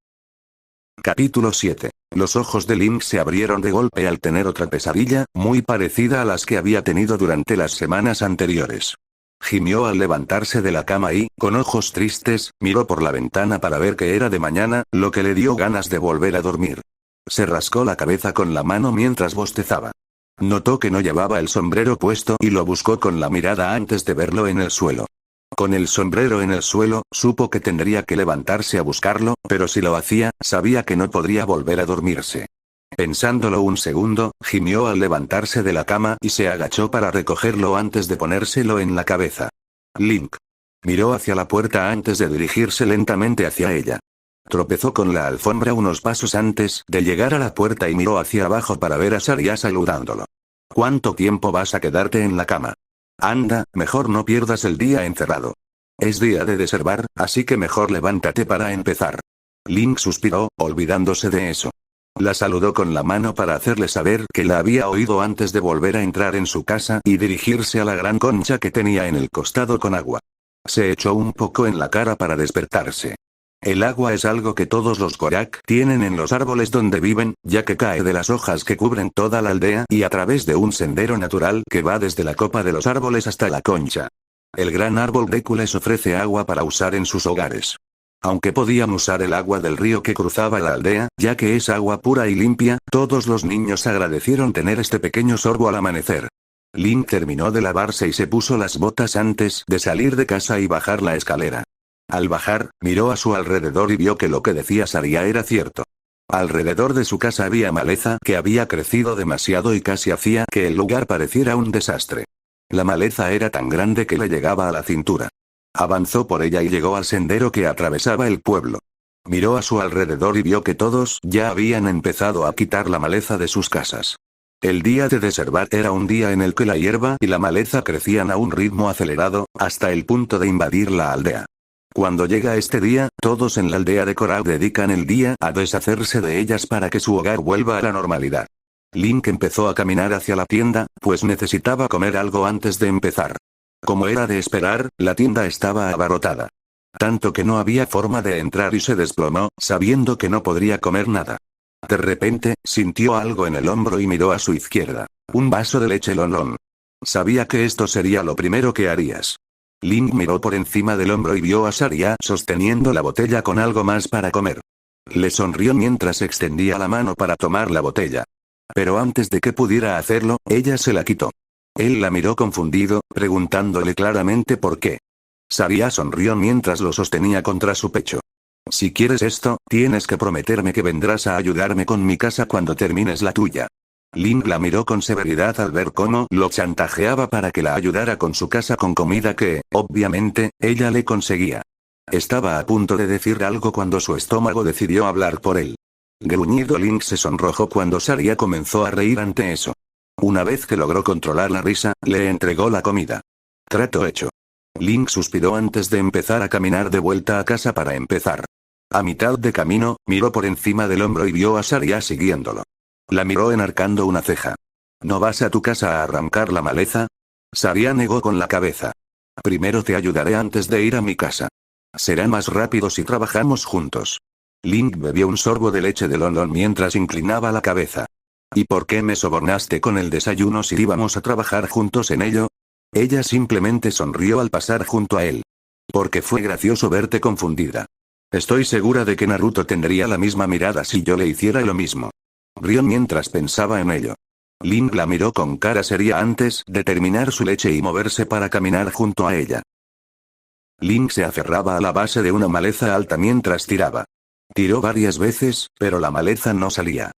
Capítulo 7. Los ojos de Link se abrieron de golpe al tener otra pesadilla, muy parecida a las que había tenido durante las semanas anteriores. Gimió al levantarse de la cama y, con ojos tristes, miró por la ventana para ver que era de mañana, lo que le dio ganas de volver a dormir. Se rascó la cabeza con la mano mientras bostezaba. Notó que no llevaba el sombrero puesto y lo buscó con la mirada antes de verlo en el suelo. Con el sombrero en el suelo, supo que tendría que levantarse a buscarlo, pero si lo hacía, sabía que no podría volver a dormirse. Pensándolo un segundo, gimió al levantarse de la cama y se agachó para recogerlo antes de ponérselo en la cabeza. Link. Miró hacia la puerta antes de dirigirse lentamente hacia ella. Tropezó con la alfombra unos pasos antes de llegar a la puerta y miró hacia abajo para ver a Saria saludándolo. ¿Cuánto tiempo vas a quedarte en la cama? Anda, mejor no pierdas el día encerrado. Es día de deservar, así que mejor levántate para empezar. Link suspiró, olvidándose de eso. La saludó con la mano para hacerle saber que la había oído antes de volver a entrar en su casa y dirigirse a la gran concha que tenía en el costado con agua. Se echó un poco en la cara para despertarse. El agua es algo que todos los Gorak tienen en los árboles donde viven, ya que cae de las hojas que cubren toda la aldea y a través de un sendero natural que va desde la copa de los árboles hasta la concha. El gran árbol Deku les ofrece agua para usar en sus hogares. Aunque podían usar el agua del río que cruzaba la aldea, ya que es agua pura y limpia, todos los niños agradecieron tener este pequeño sorbo al amanecer. Link terminó de lavarse y se puso las botas antes de salir de casa y bajar la escalera. Al bajar, miró a su alrededor y vio que lo que decía Saria era cierto. Alrededor de su casa había maleza que había crecido demasiado y casi hacía que el lugar pareciera un desastre. La maleza era tan grande que le llegaba a la cintura. Avanzó por ella y llegó al sendero que atravesaba el pueblo. Miró a su alrededor y vio que todos ya habían empezado a quitar la maleza de sus casas. El día de deservar era un día en el que la hierba y la maleza crecían a un ritmo acelerado, hasta el punto de invadir la aldea. Cuando llega este día, todos en la aldea de Korra dedican el día a deshacerse de ellas para que su hogar vuelva a la normalidad. Link empezó a caminar hacia la tienda, pues necesitaba comer algo antes de empezar. Como era de esperar, la tienda estaba abarrotada. Tanto que no había forma de entrar y se desplomó, sabiendo que no podría comer nada. De repente, sintió algo en el hombro y miró a su izquierda. Un vaso de leche Lonlon. Sabía que esto sería lo primero que harías. Link miró por encima del hombro y vio a Saria sosteniendo la botella con algo más para comer. Le sonrió mientras extendía la mano para tomar la botella. Pero antes de que pudiera hacerlo, ella se la quitó. Él la miró confundido, preguntándole claramente por qué. Saria sonrió mientras lo sostenía contra su pecho. Si quieres esto, tienes que prometerme que vendrás a ayudarme con mi casa cuando termines la tuya. Link la miró con severidad al ver cómo lo chantajeaba para que la ayudara con su casa con comida que, obviamente, ella le conseguía. Estaba a punto de decir algo cuando su estómago decidió hablar por él. Gruñido, Link se sonrojó cuando Saria comenzó a reír ante eso. Una vez que logró controlar la risa, le entregó la comida. Trato hecho. Link suspiró antes de empezar a caminar de vuelta a casa para empezar. A mitad de camino, miró por encima del hombro y vio a Saria siguiéndolo. La miró enarcando una ceja. ¿No vas a tu casa a arrancar la maleza? Saria negó con la cabeza. Primero te ayudaré antes de ir a mi casa. Será más rápido si trabajamos juntos. Link bebió un sorbo de leche de Lon Lon mientras inclinaba la cabeza. ¿Y por qué me sobornaste con el desayuno si íbamos a trabajar juntos en ello? Ella simplemente sonrió al pasar junto a él. Porque fue gracioso verte confundida. Estoy segura de que Naruto tendría la misma mirada si yo le hiciera lo mismo. Rió mientras pensaba en ello. Link la miró con cara seria antes de terminar su leche y moverse para caminar junto a ella. Link se aferraba a la base de una maleza alta mientras tiraba. Tiró varias veces, pero la maleza no salía.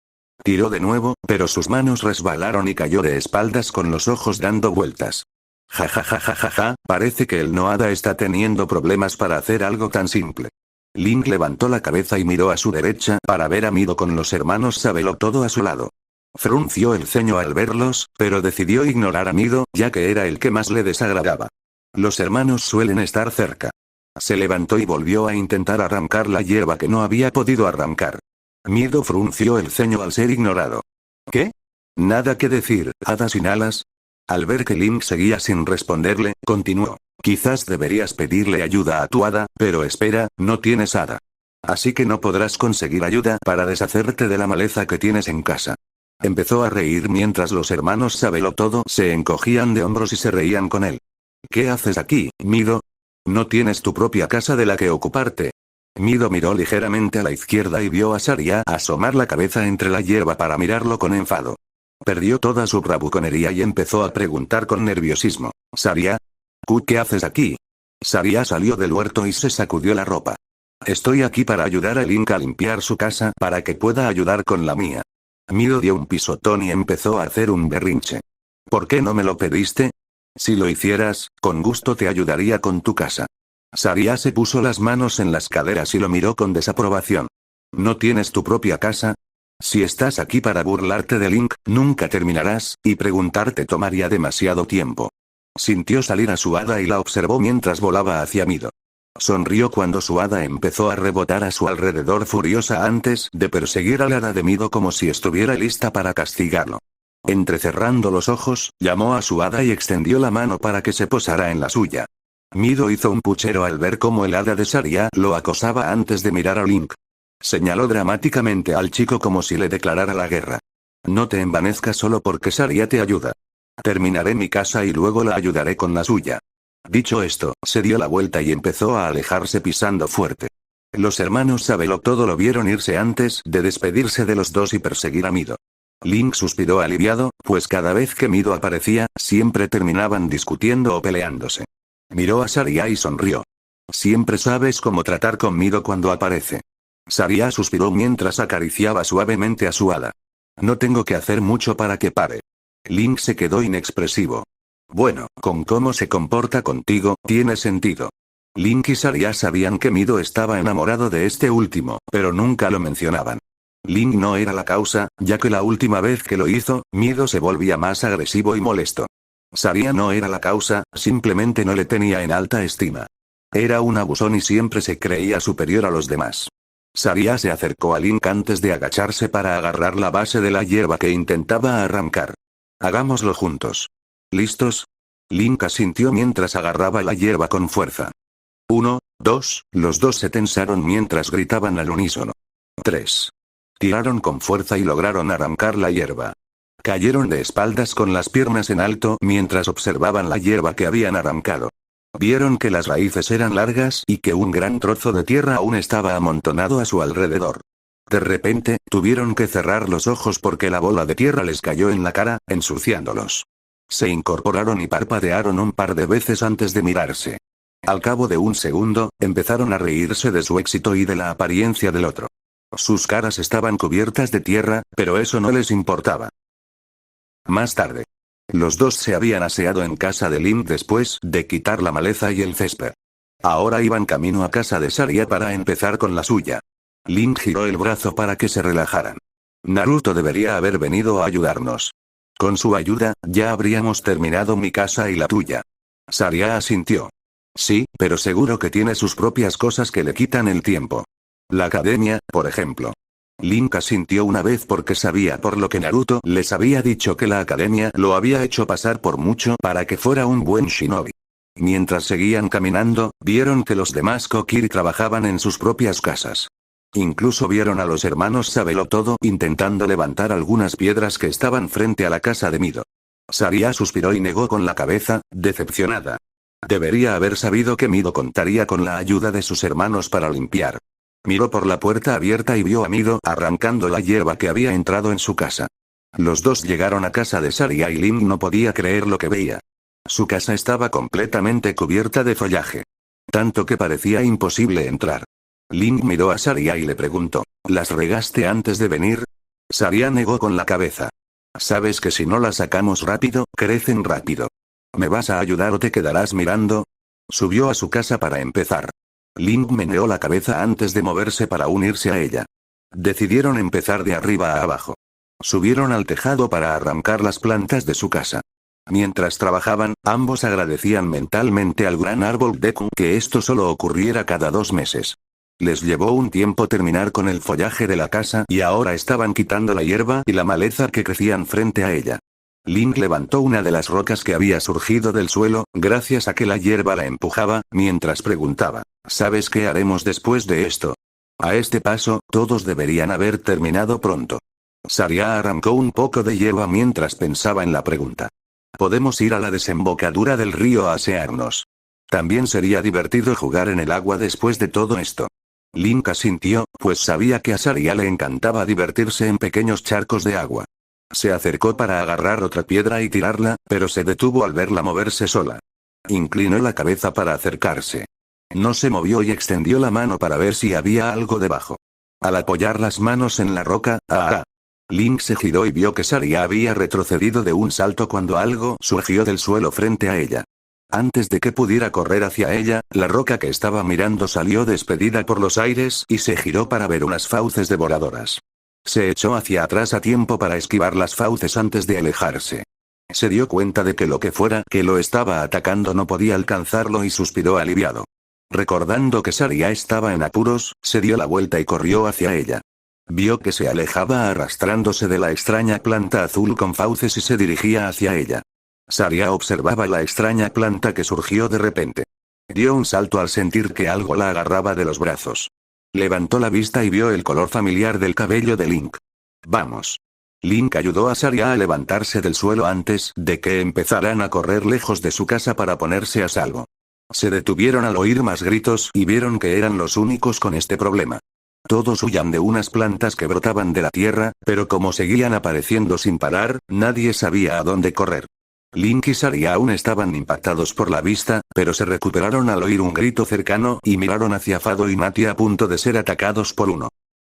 Tiró de nuevo, pero sus manos resbalaron y cayó de espaldas con los ojos dando vueltas. Ja ja ja ja ja ja, parece que el Nohada está teniendo problemas para hacer algo tan simple. Link levantó la cabeza y miró a su derecha para ver a Mido con los hermanos Sabelotodo a su lado. Frunció el ceño al verlos, pero decidió ignorar a Mido, ya que era el que más le desagradaba. Los hermanos suelen estar cerca. Se levantó y volvió a intentar arrancar la hierba que no había podido arrancar. Mido frunció el ceño al ser ignorado. ¿Qué? Nada que decir, hada sin alas. Al ver que Link seguía sin responderle, continuó. Quizás deberías pedirle ayuda a tu hada, pero espera, no tienes hada. Así que no podrás conseguir ayuda para deshacerte de la maleza que tienes en casa. Empezó a reír mientras los hermanos Sabelotodo se encogían de hombros y se reían con él. ¿Qué haces aquí, Mido? ¿No tienes tu propia casa de la que ocuparte? Mido miró ligeramente a la izquierda y vio a Saria asomar la cabeza entre la hierba para mirarlo con enfado. Perdió toda su bravuconería y empezó a preguntar con nerviosismo. ¿Saria? ¿Qué haces aquí? Saria salió del huerto y se sacudió la ropa. Estoy aquí para ayudar a Link a limpiar su casa para que pueda ayudar con la mía. Mido dio un pisotón y empezó a hacer un berrinche. ¿Por qué no me lo pediste? Si lo hicieras, con gusto te ayudaría con tu casa. Saria se puso las manos en las caderas y lo miró con desaprobación. ¿No tienes tu propia casa? Si estás aquí para burlarte de Link, nunca terminarás, y preguntarte tomaría demasiado tiempo. Sintió salir a su hada y la observó mientras volaba hacia Mido. Sonrió cuando su hada empezó a rebotar a su alrededor furiosa antes de perseguir al hada de Mido como si estuviera lista para castigarlo. Entrecerrando los ojos, llamó a su hada y extendió la mano para que se posara en la suya. Mido hizo un puchero al ver cómo el hada de Saria lo acosaba antes de mirar a Link. Señaló dramáticamente al chico como si le declarara la guerra. No te envanezcas solo porque Saria te ayuda. Terminaré mi casa y luego la ayudaré con la suya. Dicho esto, se dio la vuelta y empezó a alejarse pisando fuerte. Los hermanos Sabelotodo lo vieron irse antes de despedirse de los dos y perseguir a Mido. Link suspiró aliviado, pues cada vez que Mido aparecía, siempre terminaban discutiendo o peleándose. Miró a Saria y sonrió. Siempre sabes cómo tratar con Mido cuando aparece. Saria suspiró mientras acariciaba suavemente a su hada. No tengo que hacer mucho para que pare. Link se quedó inexpresivo. Bueno, con cómo se comporta contigo, tiene sentido. Link y Saria sabían que Mido estaba enamorado de este último, pero nunca lo mencionaban. Link no era la causa, ya que la última vez que lo hizo, Mido se volvía más agresivo y molesto. Saria no era la causa, simplemente no le tenía en alta estima. Era un abusón y siempre se creía superior a los demás. Saria se acercó a Link antes de agacharse para agarrar la base de la hierba que intentaba arrancar. Hagámoslo juntos. ¿Listos? Link asintió mientras agarraba la hierba con fuerza. 1, 2, los dos se tensaron mientras gritaban al unísono. 3. Tiraron con fuerza y lograron arrancar la hierba. Cayeron de espaldas con las piernas en alto mientras observaban la hierba que habían arrancado. Vieron que las raíces eran largas y que un gran trozo de tierra aún estaba amontonado a su alrededor. De repente, tuvieron que cerrar los ojos porque la bola de tierra les cayó en la cara, ensuciándolos. Se incorporaron y parpadearon un par de veces antes de mirarse. Al cabo de un segundo, empezaron a reírse de su éxito y de la apariencia del otro. Sus caras estaban cubiertas de tierra, pero eso no les importaba. Más tarde. Los dos se habían aseado en casa de Link después de quitar la maleza y el césped. Ahora iban camino a casa de Saria para empezar con la suya. Link giró el brazo para que se relajaran. Naruto debería haber venido a ayudarnos. Con su ayuda, ya habríamos terminado mi casa y la tuya. Saria asintió. Sí, pero seguro que tiene sus propias cosas que le quitan el tiempo. La academia, por ejemplo. Link asintió una vez porque sabía por lo que Naruto les había dicho que la academia lo había hecho pasar por mucho para que fuera un buen shinobi. Mientras seguían caminando, vieron que los demás Kokiri trabajaban en sus propias casas. Incluso vieron a los hermanos Sabelotodo intentando levantar algunas piedras que estaban frente a la casa de Mido. Saria suspiró y negó con la cabeza, decepcionada. Debería haber sabido que Mido contaría con la ayuda de sus hermanos para limpiar. Miró por la puerta abierta y vio a Mido arrancando la hierba que había entrado en su casa. Los dos llegaron a casa de Saria y Link no podía creer lo que veía. Su casa estaba completamente cubierta de follaje. Tanto que parecía imposible entrar. Link miró a Saria y le preguntó, ¿las regaste antes de venir? Saria negó con la cabeza. Sabes que si no las sacamos rápido, crecen rápido. ¿Me vas a ayudar o te quedarás mirando? Subió a su casa para empezar. Link meneó la cabeza antes de moverse para unirse a ella. Decidieron empezar de arriba a abajo. Subieron al tejado para arrancar las plantas de su casa. Mientras trabajaban, ambos agradecían mentalmente al gran árbol Deku que esto solo ocurriera cada 2 meses. Les llevó un tiempo terminar con el follaje de la casa y ahora estaban quitando la hierba y la maleza que crecían frente a ella. Link levantó una de las rocas que había surgido del suelo, gracias a que la hierba la empujaba, mientras preguntaba, ¿sabes qué haremos después de esto? A este paso, todos deberían haber terminado pronto. Saria arrancó un poco de hierba mientras pensaba en la pregunta. Podemos ir a la desembocadura del río a asearnos. También sería divertido jugar en el agua después de todo esto. Link asintió, pues sabía que a Saria le encantaba divertirse en pequeños charcos de agua. Se acercó para agarrar otra piedra y tirarla, pero se detuvo al verla moverse sola. Inclinó la cabeza para acercarse. No se movió y extendió la mano para ver si había algo debajo. Al apoyar las manos en la roca, Link se giró y vio que Saria había retrocedido de un salto cuando algo surgió del suelo frente a ella. Antes de que pudiera correr hacia ella, la roca que estaba mirando salió despedida por los aires y se giró para ver unas fauces devoradoras. Se echó hacia atrás a tiempo para esquivar las fauces antes de alejarse. Se dio cuenta de que lo que fuera que lo estaba atacando no podía alcanzarlo y suspiró aliviado. Recordando que Saria estaba en apuros, se dio la vuelta y corrió hacia ella. Vio que se alejaba arrastrándose de la extraña planta azul con fauces y se dirigía hacia ella. Saria observaba la extraña planta que surgió de repente. Dio un salto al sentir que algo la agarraba de los brazos. Levantó la vista y vio el color familiar del cabello de Link. Vamos. Link ayudó a Saria a levantarse del suelo antes de que empezaran a correr lejos de su casa para ponerse a salvo. Se detuvieron al oír más gritos y vieron que eran los únicos con este problema. Todos huían de unas plantas que brotaban de la tierra, pero como seguían apareciendo sin parar, nadie sabía a dónde correr. Link y Saria aún estaban impactados por la vista, pero se recuperaron al oír un grito cercano y miraron hacia Fado y Mati a punto de ser atacados por uno.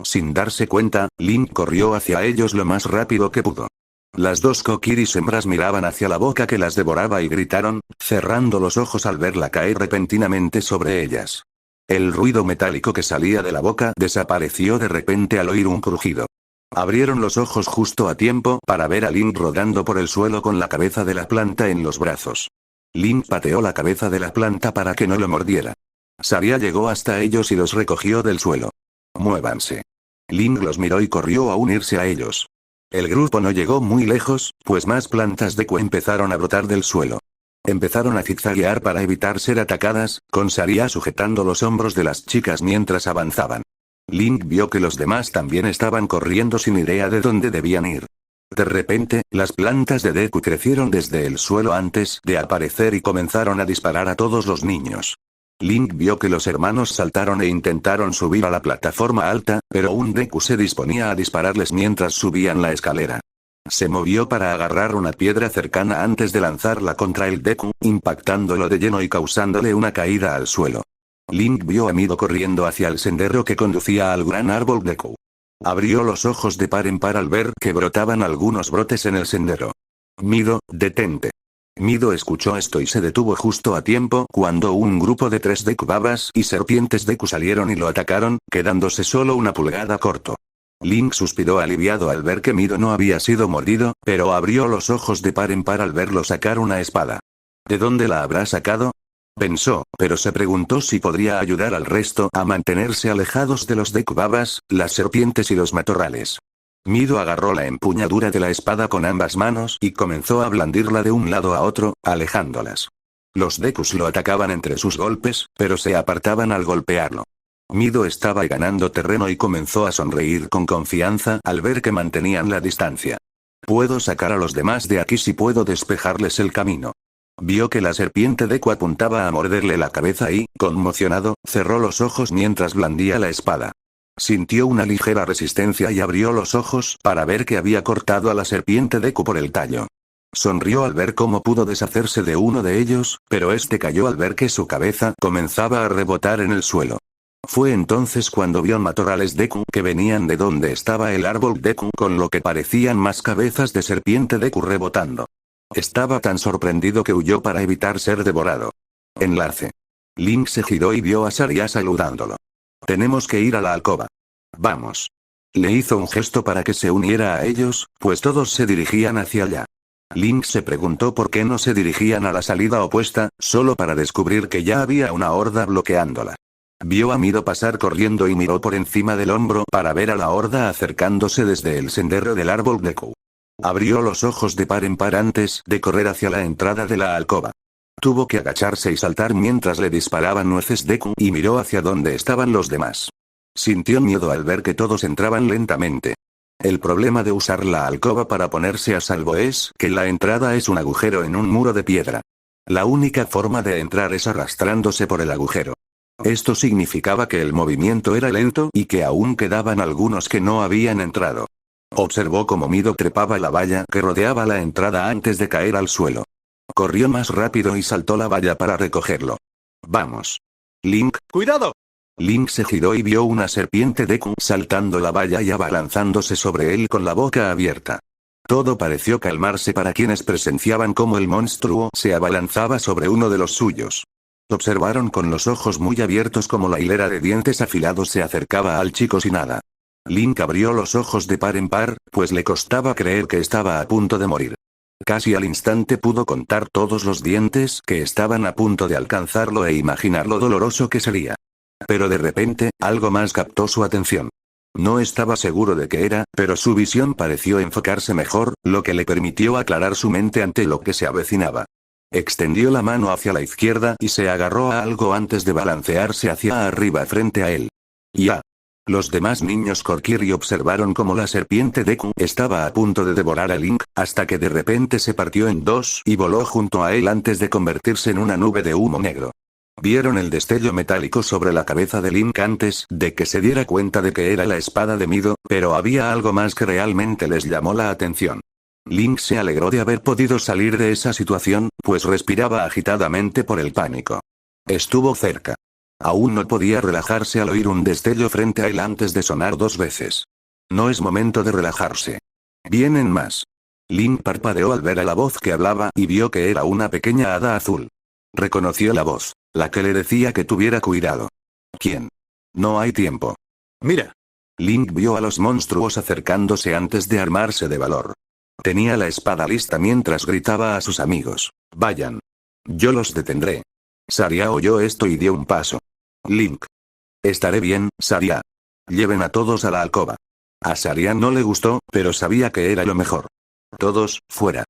Sin darse cuenta, Link corrió hacia ellos lo más rápido que pudo. Las dos Kokiris hembras miraban hacia la boca que las devoraba y gritaron, cerrando los ojos al verla caer repentinamente sobre ellas. El ruido metálico que salía de la boca desapareció de repente al oír un crujido. Abrieron los ojos justo a tiempo para ver a Link rodando por el suelo con la cabeza de la planta en los brazos. Link pateó la cabeza de la planta para que no lo mordiera. Saria llegó hasta ellos y los recogió del suelo. Muévanse. Link los miró y corrió a unirse a ellos. El grupo no llegó muy lejos, pues más plantas Deku empezaron a brotar del suelo. Empezaron a zigzaguear para evitar ser atacadas, con Saria sujetando los hombros de las chicas mientras avanzaban. Link vio que los demás también estaban corriendo sin idea de dónde debían ir. De repente, las plantas de Deku crecieron desde el suelo antes de aparecer y comenzaron a disparar a todos los niños. Link vio que los hermanos saltaron e intentaron subir a la plataforma alta, pero un Deku se disponía a dispararles mientras subían la escalera. Se movió para agarrar una piedra cercana antes de lanzarla contra el Deku, impactándolo de lleno y causándole una caída al suelo. Link vio a Mido corriendo hacia el sendero que conducía al gran árbol Deku. Abrió los ojos de par en par al ver que brotaban algunos brotes en el sendero. Mido, detente. Mido escuchó esto y se detuvo justo a tiempo cuando un grupo de 3 Deku babas y serpientes Deku salieron y lo atacaron, quedándose solo una pulgada corto. Link suspiró aliviado al ver que Mido no había sido mordido, pero abrió los ojos de par en par al verlo sacar una espada. ¿De dónde la habrá sacado? Pensó, pero se preguntó si podría ayudar al resto a mantenerse alejados de los Deku babas, las serpientes y los matorrales. Mido agarró la empuñadura de la espada con ambas manos y comenzó a blandirla de un lado a otro, alejándolas. Los Dekus lo atacaban entre sus golpes, pero se apartaban al golpearlo. Mido estaba ganando terreno y comenzó a sonreír con confianza al ver que mantenían la distancia. Puedo sacar a los demás de aquí si puedo despejarles el camino. Vio que la serpiente Deku apuntaba a morderle la cabeza y, conmocionado, cerró los ojos mientras blandía la espada. Sintió una ligera resistencia y abrió los ojos para ver que había cortado a la serpiente Deku por el tallo. Sonrió al ver cómo pudo deshacerse de uno de ellos, pero este cayó al ver que su cabeza comenzaba a rebotar en el suelo. Fue entonces cuando vio matorrales Deku que venían de donde estaba el árbol Deku con lo que parecían más cabezas de serpiente Deku rebotando. Estaba tan sorprendido que huyó para evitar ser devorado. Enlace. Link se giró y vio a Saria saludándolo. Tenemos que ir a la alcoba. Vamos. Le hizo un gesto para que se uniera a ellos, pues todos se dirigían hacia allá. Link se preguntó por qué no se dirigían a la salida opuesta, solo para descubrir que ya había una horda bloqueándola. Vio a Mido pasar corriendo y miró por encima del hombro para ver a la horda acercándose desde el sendero del árbol Deku. Abrió los ojos de par en par antes de correr hacia la entrada de la alcoba. Tuvo que agacharse y saltar mientras le disparaban nueces Deku y miró hacia donde estaban los demás. Sintió miedo al ver que todos entraban lentamente. El problema de usar la alcoba para ponerse a salvo es que la entrada es un agujero en un muro de piedra. La única forma de entrar es arrastrándose por el agujero. Esto significaba que el movimiento era lento y que aún quedaban algunos que no habían entrado. Observó cómo Mido trepaba la valla que rodeaba la entrada antes de caer al suelo. Corrió más rápido y saltó la valla para recogerlo. Vamos. Link. ¡Cuidado! Link se giró y vio una serpiente Deku saltando la valla y abalanzándose sobre él con la boca abierta. Todo pareció calmarse para quienes presenciaban cómo el monstruo se abalanzaba sobre uno de los suyos. Observaron con los ojos muy abiertos cómo la hilera de dientes afilados se acercaba al chico sin nada. Link abrió los ojos de par en par, pues le costaba creer que estaba a punto de morir. Casi al instante pudo contar todos los dientes que estaban a punto de alcanzarlo e imaginar lo doloroso que sería. Pero de repente, algo más captó su atención. No estaba seguro de qué era, pero su visión pareció enfocarse mejor, lo que le permitió aclarar su mente ante lo que se avecinaba. Extendió la mano hacia la izquierda y se agarró a algo antes de balancearse hacia arriba frente a él. ¡Ya! Los demás niños Kokiri observaron cómo la serpiente Deku estaba a punto de devorar a Link, hasta que de repente se partió en dos y voló junto a él antes de convertirse en una nube de humo negro. Vieron el destello metálico sobre la cabeza de Link antes de que se diera cuenta de que era la espada de Mido, pero había algo más que realmente les llamó la atención. Link se alegró de haber podido salir de esa situación, pues respiraba agitadamente por el pánico. Estuvo cerca. Aún no podía relajarse al oír un destello frente a él antes de sonar dos veces. No es momento de relajarse. Vienen más. Link parpadeó al ver a la voz que hablaba y vio que era una pequeña hada azul. Reconoció la voz, la que le decía que tuviera cuidado. ¿Quién? No hay tiempo. Mira. Link vio a los monstruos acercándose antes de armarse de valor. Tenía la espada lista mientras gritaba a sus amigos. Vayan. Yo los detendré. Saria oyó esto y dio un paso. Link. Estaré bien, Saria. Lleven a todos a la alcoba. A Saria no le gustó, pero sabía que era lo mejor. Todos, fuera.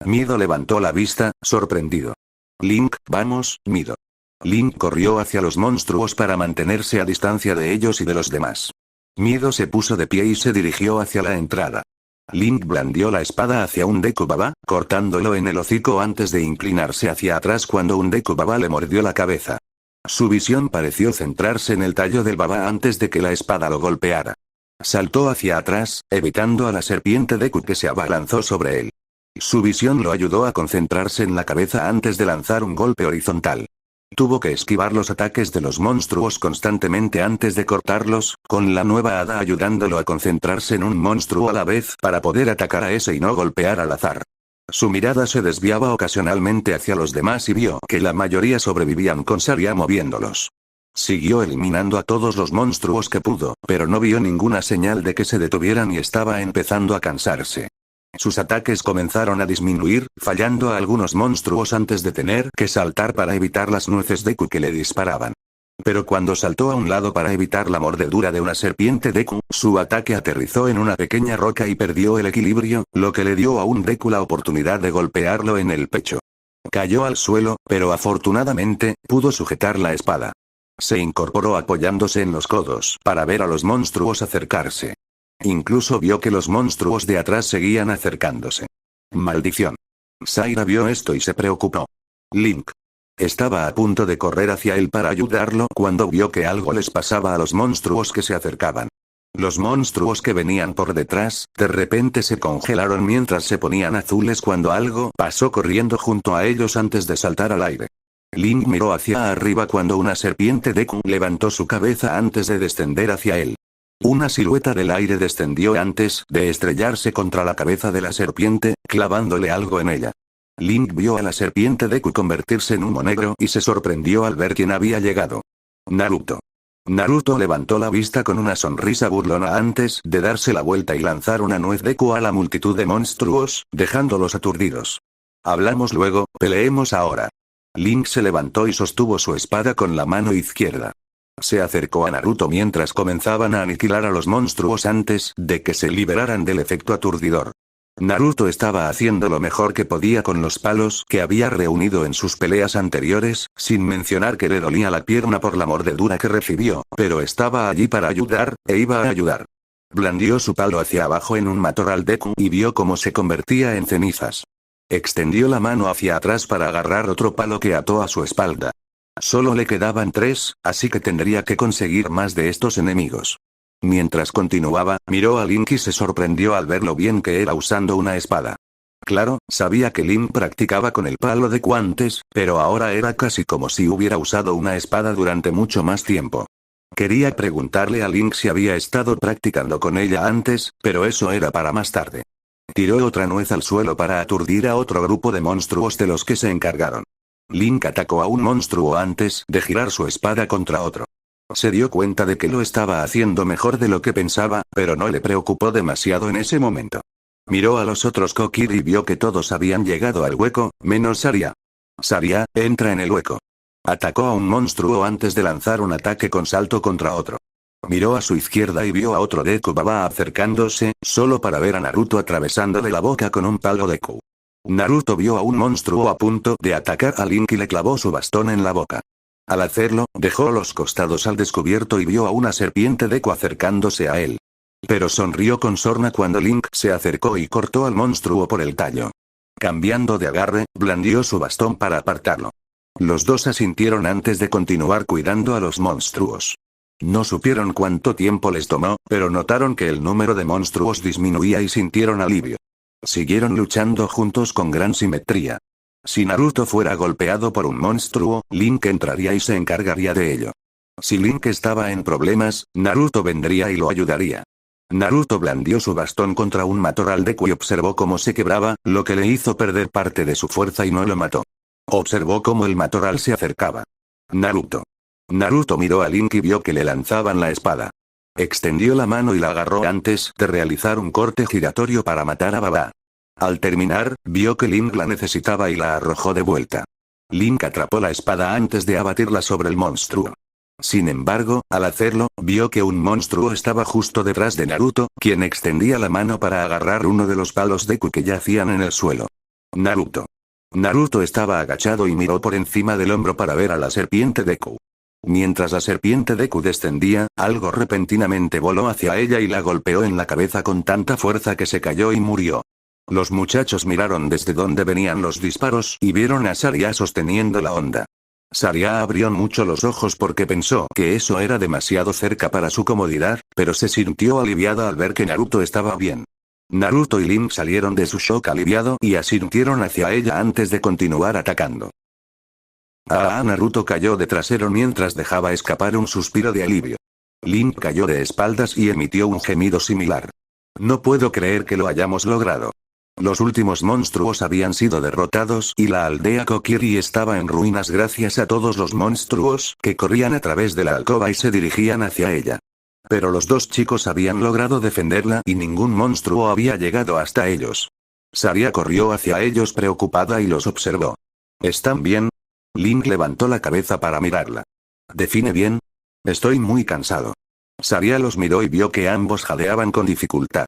Mido levantó la vista, sorprendido. Link, vamos, Mido. Link corrió hacia los monstruos para mantenerse a distancia de ellos y de los demás. Mido se puso de pie y se dirigió hacia la entrada. Link blandió la espada hacia un Deku Baba, cortándolo en el hocico antes de inclinarse hacia atrás cuando un Deku Baba le mordió la cabeza. Su visión pareció centrarse en el tallo del Baba antes de que la espada lo golpeara. Saltó hacia atrás, evitando a la serpiente Deku que se abalanzó sobre él. Su visión lo ayudó a concentrarse en la cabeza antes de lanzar un golpe horizontal. Tuvo que esquivar los ataques de los monstruos constantemente antes de cortarlos, con la nueva hada ayudándolo a concentrarse en un monstruo a la vez para poder atacar a ese y no golpear al azar. Su mirada se desviaba ocasionalmente hacia los demás y vio que la mayoría sobrevivían con Saria moviéndolos. Siguió eliminando a todos los monstruos que pudo, pero no vio ninguna señal de que se detuvieran y estaba empezando a cansarse. Sus ataques comenzaron a disminuir, fallando a algunos monstruos antes de tener que saltar para evitar las nueces Deku que le disparaban. Pero cuando saltó a un lado para evitar la mordedura de una serpiente Deku, su ataque aterrizó en una pequeña roca y perdió el equilibrio, lo que le dio a un Deku la oportunidad de golpearlo en el pecho. Cayó al suelo, pero afortunadamente, pudo sujetar la espada. Se incorporó apoyándose en los codos para ver a los monstruos acercarse. Incluso vio que los monstruos de atrás seguían acercándose. ¡Maldición! Zaira vio esto y se preocupó. Link estaba a punto de correr hacia él para ayudarlo cuando vio que algo les pasaba a los monstruos que se acercaban. Los monstruos que venían por detrás, de repente se congelaron mientras se ponían azules cuando algo pasó corriendo junto a ellos antes de saltar al aire. Link miró hacia arriba cuando una serpiente Deku levantó su cabeza antes de descender hacia él. Una silueta del aire descendió antes de estrellarse contra la cabeza de la serpiente, clavándole algo en ella. Link vio a la serpiente Deku convertirse en humo negro y se sorprendió al ver quién había llegado. Naruto. Naruto levantó la vista con una sonrisa burlona antes de darse la vuelta y lanzar una nuez Deku a la multitud de monstruos, dejándolos aturdidos. Hablamos luego, peleemos ahora. Link se levantó y sostuvo su espada con la mano izquierda. Se acercó a Naruto mientras comenzaban a aniquilar a los monstruos antes de que se liberaran del efecto aturdidor. Naruto estaba haciendo lo mejor que podía con los palos que había reunido en sus peleas anteriores, sin mencionar que le dolía la pierna por la mordedura que recibió, pero estaba allí para ayudar, e iba a ayudar. Blandió su palo hacia abajo en un matorral Deku y vio cómo se convertía en cenizas. Extendió la mano hacia atrás para agarrar otro palo que ató a su espalda. Solo le quedaban 3, así que tendría que conseguir más de estos enemigos. Mientras continuaba, miró a Link y se sorprendió al ver lo bien que era usando una espada. Claro, sabía que Link practicaba con el palo de antes, pero ahora era casi como si hubiera usado una espada durante mucho más tiempo. Quería preguntarle a Link si había estado practicando con ella antes, pero eso era para más tarde. Tiró otra nuez al suelo para aturdir a otro grupo de monstruos de los que se encargaron. Link atacó a un monstruo antes de girar su espada contra otro. Se dio cuenta de que lo estaba haciendo mejor de lo que pensaba, pero no le preocupó demasiado en ese momento. Miró a los otros Kokiri y vio que todos habían llegado al hueco, menos Saria. Saria, entra en el hueco. Atacó a un monstruo antes de lanzar un ataque con salto contra otro. Miró a su izquierda y vio a otro Deku Baba acercándose, solo para ver a Naruto atravesándole la boca con un palo Deku. Naruto vio a un monstruo a punto de atacar a Link y le clavó su bastón en la boca. Al hacerlo, dejó los costados al descubierto y vio a una serpiente Deku acercándose a él. Pero sonrió con sorna cuando Link se acercó y cortó al monstruo por el tallo. Cambiando de agarre, blandió su bastón para apartarlo. Los dos asintieron antes de continuar cuidando a los monstruos. No supieron cuánto tiempo les tomó, pero notaron que el número de monstruos disminuía y sintieron alivio. Siguieron luchando juntos con gran simetría. Si Naruto fuera golpeado por un monstruo, Link entraría y se encargaría de ello. Si Link estaba en problemas, Naruto vendría y lo ayudaría. Naruto blandió su bastón contra un matorral Deku y observó cómo se quebraba, lo que le hizo perder parte de su fuerza y no lo mató. Observó cómo el matorral se acercaba. Naruto. Naruto miró a Link y vio que le lanzaban la espada. Extendió la mano y la agarró antes de realizar un corte giratorio para matar a Baba. Al terminar, vio que Link la necesitaba y la arrojó de vuelta. Link atrapó la espada antes de abatirla sobre el monstruo. Sin embargo, al hacerlo, vio que un monstruo estaba justo detrás de Naruto, quien extendía la mano para agarrar uno de los palos Deku que yacían en el suelo. Naruto. Naruto estaba agachado y miró por encima del hombro para ver a la serpiente Deku. Mientras la serpiente Deku descendía, algo repentinamente voló hacia ella y la golpeó en la cabeza con tanta fuerza que se cayó y murió. Los muchachos miraron desde donde venían los disparos y vieron a Saria sosteniendo la onda. Saria abrió mucho los ojos porque pensó que eso era demasiado cerca para su comodidad, pero se sintió aliviada al ver que Naruto estaba bien. Naruto y Link salieron de su shock aliviado y asintieron hacia ella antes de continuar atacando. Naruto cayó de trasero mientras dejaba escapar un suspiro de alivio. Link cayó de espaldas y emitió un gemido similar. No puedo creer que lo hayamos logrado. Los últimos monstruos habían sido derrotados y la aldea Kokiri estaba en ruinas gracias a todos los monstruos que corrían a través de la alcoba y se dirigían hacia ella. Pero los dos chicos habían logrado defenderla y ningún monstruo había llegado hasta ellos. Saria corrió hacia ellos preocupada y los observó. ¿Están bien? Link levantó la cabeza para mirarla. ¿Define bien? Estoy muy cansado. Saria los miró y vio que ambos jadeaban con dificultad.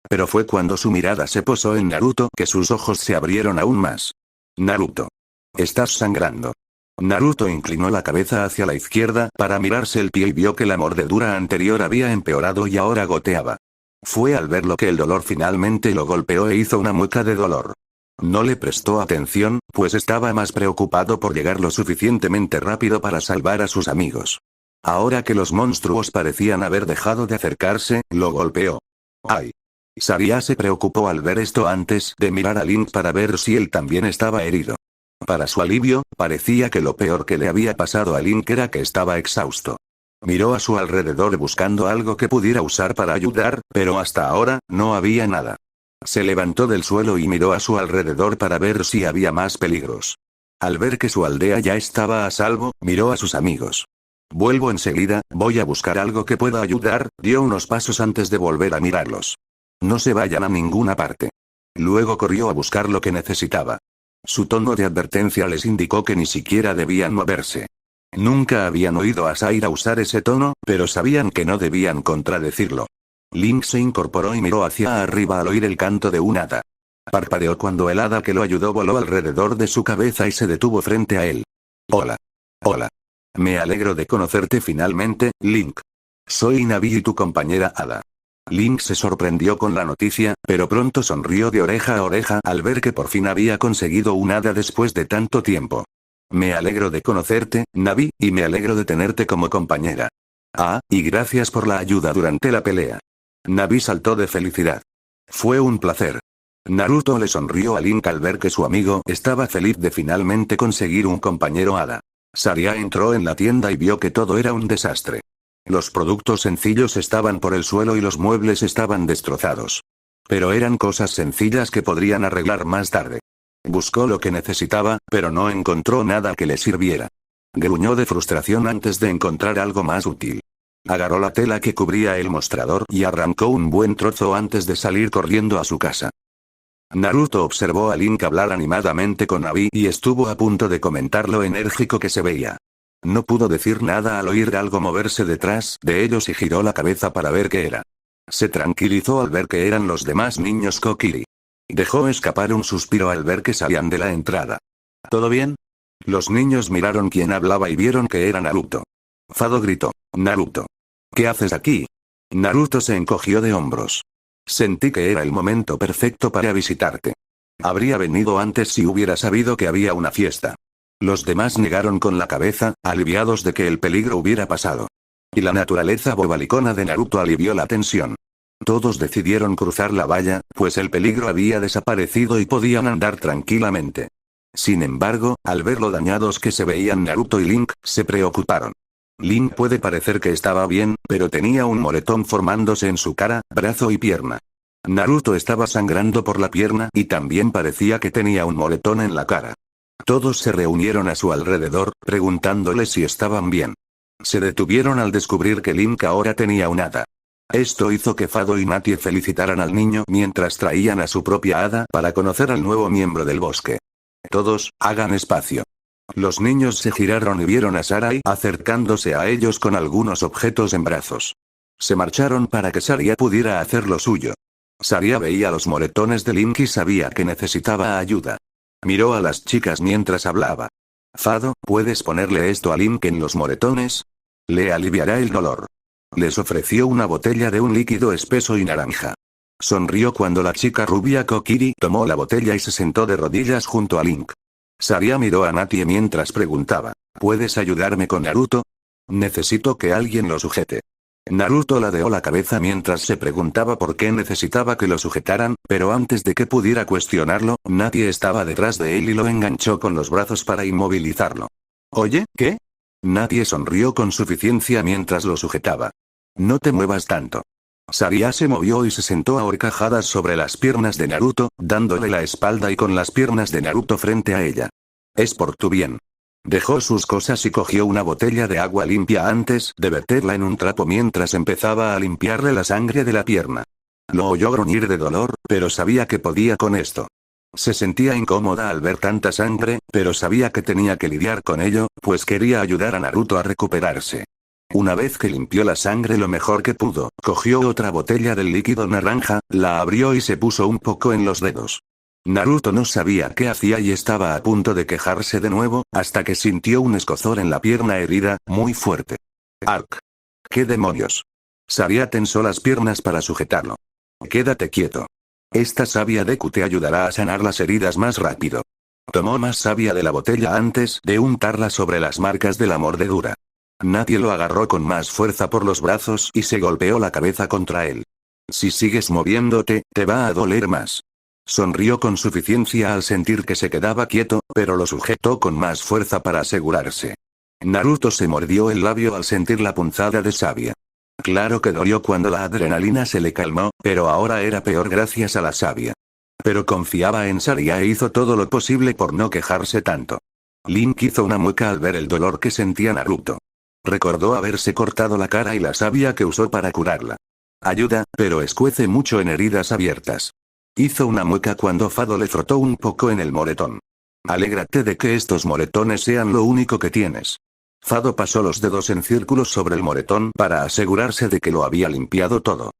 Pero fue cuando su mirada se posó en Naruto que sus ojos se abrieron aún más. Naruto. Estás sangrando. Naruto inclinó la cabeza hacia la izquierda para mirarse el pie y vio que la mordedura anterior había empeorado y ahora goteaba. Fue al verlo que el dolor finalmente lo golpeó e hizo una mueca de dolor. No le prestó atención, pues estaba más preocupado por llegar lo suficientemente rápido para salvar a sus amigos. Ahora que los monstruos parecían haber dejado de acercarse, lo golpeó. ¡Ay! Saria se preocupó al ver esto antes de mirar a Link para ver si él también estaba herido. Para su alivio, parecía que lo peor que le había pasado a Link era que estaba exhausto. Miró a su alrededor buscando algo que pudiera usar para ayudar, pero hasta ahora, no había nada. Se levantó del suelo y miró a su alrededor para ver si había más peligros. Al ver que su aldea ya estaba a salvo, miró a sus amigos. Vuelvo enseguida, voy a buscar algo que pueda ayudar, dio unos pasos antes de volver a mirarlos. No se vayan a ninguna parte. Luego corrió a buscar lo que necesitaba. Su tono de advertencia les indicó que ni siquiera debían moverse. Nunca habían oído a Zaira usar ese tono, pero sabían que no debían contradecirlo. Link se incorporó y miró hacia arriba al oír el canto de un hada. Parpadeó cuando el hada que lo ayudó voló alrededor de su cabeza y se detuvo frente a él. Hola. Hola. Me alegro de conocerte finalmente, Link. Soy Navi y tu compañera hada. Link se sorprendió con la noticia, pero pronto sonrió de oreja a oreja al ver que por fin había conseguido un hada después de tanto tiempo. Me alegro de conocerte, Navi, y me alegro de tenerte como compañera. Ah, y gracias por la ayuda durante la pelea. Navi saltó de felicidad. Fue un placer. Naruto le sonrió a Link al ver que su amigo estaba feliz de finalmente conseguir un compañero hada. Saria entró en la tienda y vio que todo era un desastre. Los productos sencillos estaban por el suelo y los muebles estaban destrozados. Pero eran cosas sencillas que podrían arreglar más tarde. Buscó lo que necesitaba, pero no encontró nada que le sirviera. Gruñó de frustración antes de encontrar algo más útil. Agarró la tela que cubría el mostrador y arrancó un buen trozo antes de salir corriendo a su casa. Naruto observó a Link hablar animadamente con Navi y estuvo a punto de comentar lo enérgico que se veía. No pudo decir nada al oír algo moverse detrás de ellos y giró la cabeza para ver qué era. Se tranquilizó al ver que eran los demás niños Kokiri. Dejó escapar un suspiro al ver que salían de la entrada. ¿Todo bien? Los niños miraron quién hablaba y vieron que era Naruto. Fado gritó. Naruto. ¿Qué haces aquí? Naruto se encogió de hombros. Sentí que era el momento perfecto para visitarte. Habría venido antes si hubiera sabido que había una fiesta. Los demás negaron con la cabeza, aliviados de que el peligro hubiera pasado. Y la naturaleza bobalicona de Naruto alivió la tensión. Todos decidieron cruzar la valla, pues el peligro había desaparecido y podían andar tranquilamente. Sin embargo, al ver lo dañados que se veían Naruto y Link, se preocuparon. Link puede parecer que estaba bien, pero tenía un moretón formándose en su cara, brazo y pierna. Naruto estaba sangrando por la pierna y también parecía que tenía un moretón en la cara. Todos se reunieron a su alrededor, preguntándole si estaban bien. Se detuvieron al descubrir que Link ahora tenía un hada. Esto hizo que Fado y Natie felicitaran al niño mientras traían a su propia hada para conocer al nuevo miembro del bosque. Todos, hagan espacio. Los niños se giraron y vieron a Sarai acercándose a ellos con algunos objetos en brazos. Se marcharon para que Saria pudiera hacer lo suyo. Saria veía los moretones de Link y sabía que necesitaba ayuda. Miró a las chicas mientras hablaba. Fado, ¿puedes ponerle esto a Link en los moretones? Le aliviará el dolor. Les ofreció una botella de un líquido espeso y naranja. Sonrió cuando la chica rubia Kokiri tomó la botella y se sentó de rodillas junto a Link. Saria miró a Natie mientras preguntaba, ¿puedes ayudarme con Naruto? Necesito que alguien lo sujete. Naruto ladeó la cabeza mientras se preguntaba por qué necesitaba que lo sujetaran, pero antes de que pudiera cuestionarlo, Natie estaba detrás de él y lo enganchó con los brazos para inmovilizarlo. Oye, ¿qué? Natie sonrió con suficiencia mientras lo sujetaba. No te muevas tanto. Saria se movió y se sentó a horcajadas sobre las piernas de Naruto, dándole la espalda y con las piernas de Naruto frente a ella. Es por tu bien. Dejó sus cosas y cogió una botella de agua limpia antes de verterla en un trapo mientras empezaba a limpiarle la sangre de la pierna. Lo oyó gruñir de dolor, pero sabía que podía con esto. Se sentía incómoda al ver tanta sangre, pero sabía que tenía que lidiar con ello, pues quería ayudar a Naruto a recuperarse. Una vez que limpió la sangre lo mejor que pudo, cogió otra botella del líquido naranja, la abrió y se puso un poco en los dedos. Naruto no sabía qué hacía y estaba a punto de quejarse de nuevo, hasta que sintió un escozor en la pierna herida, muy fuerte. ¡Ark! ¿Qué demonios? Saria tensó las piernas para sujetarlo. Quédate quieto. Esta savia Deku te ayudará a sanar las heridas más rápido. Tomó más savia de la botella antes de untarla sobre las marcas de la mordedura. Nadie lo agarró con más fuerza por los brazos y se golpeó la cabeza contra él. Si sigues moviéndote, te va a doler más. Sonrió con suficiencia al sentir que se quedaba quieto, pero lo sujetó con más fuerza para asegurarse. Naruto se mordió el labio al sentir la punzada de savia. Claro que dolió cuando la adrenalina se le calmó, pero ahora era peor gracias a la savia. Pero confiaba en Saria e hizo todo lo posible por no quejarse tanto. Link hizo una mueca al ver el dolor que sentía Naruto. Recordó haberse cortado la cara y la savia que usó para curarla. Ayuda, pero escuece mucho en heridas abiertas. Hizo una mueca cuando Fado le frotó un poco en el moretón. Alégrate de que estos moretones sean lo único que tienes. Fado pasó los dedos en círculos sobre el moretón para asegurarse de que lo había limpiado todo.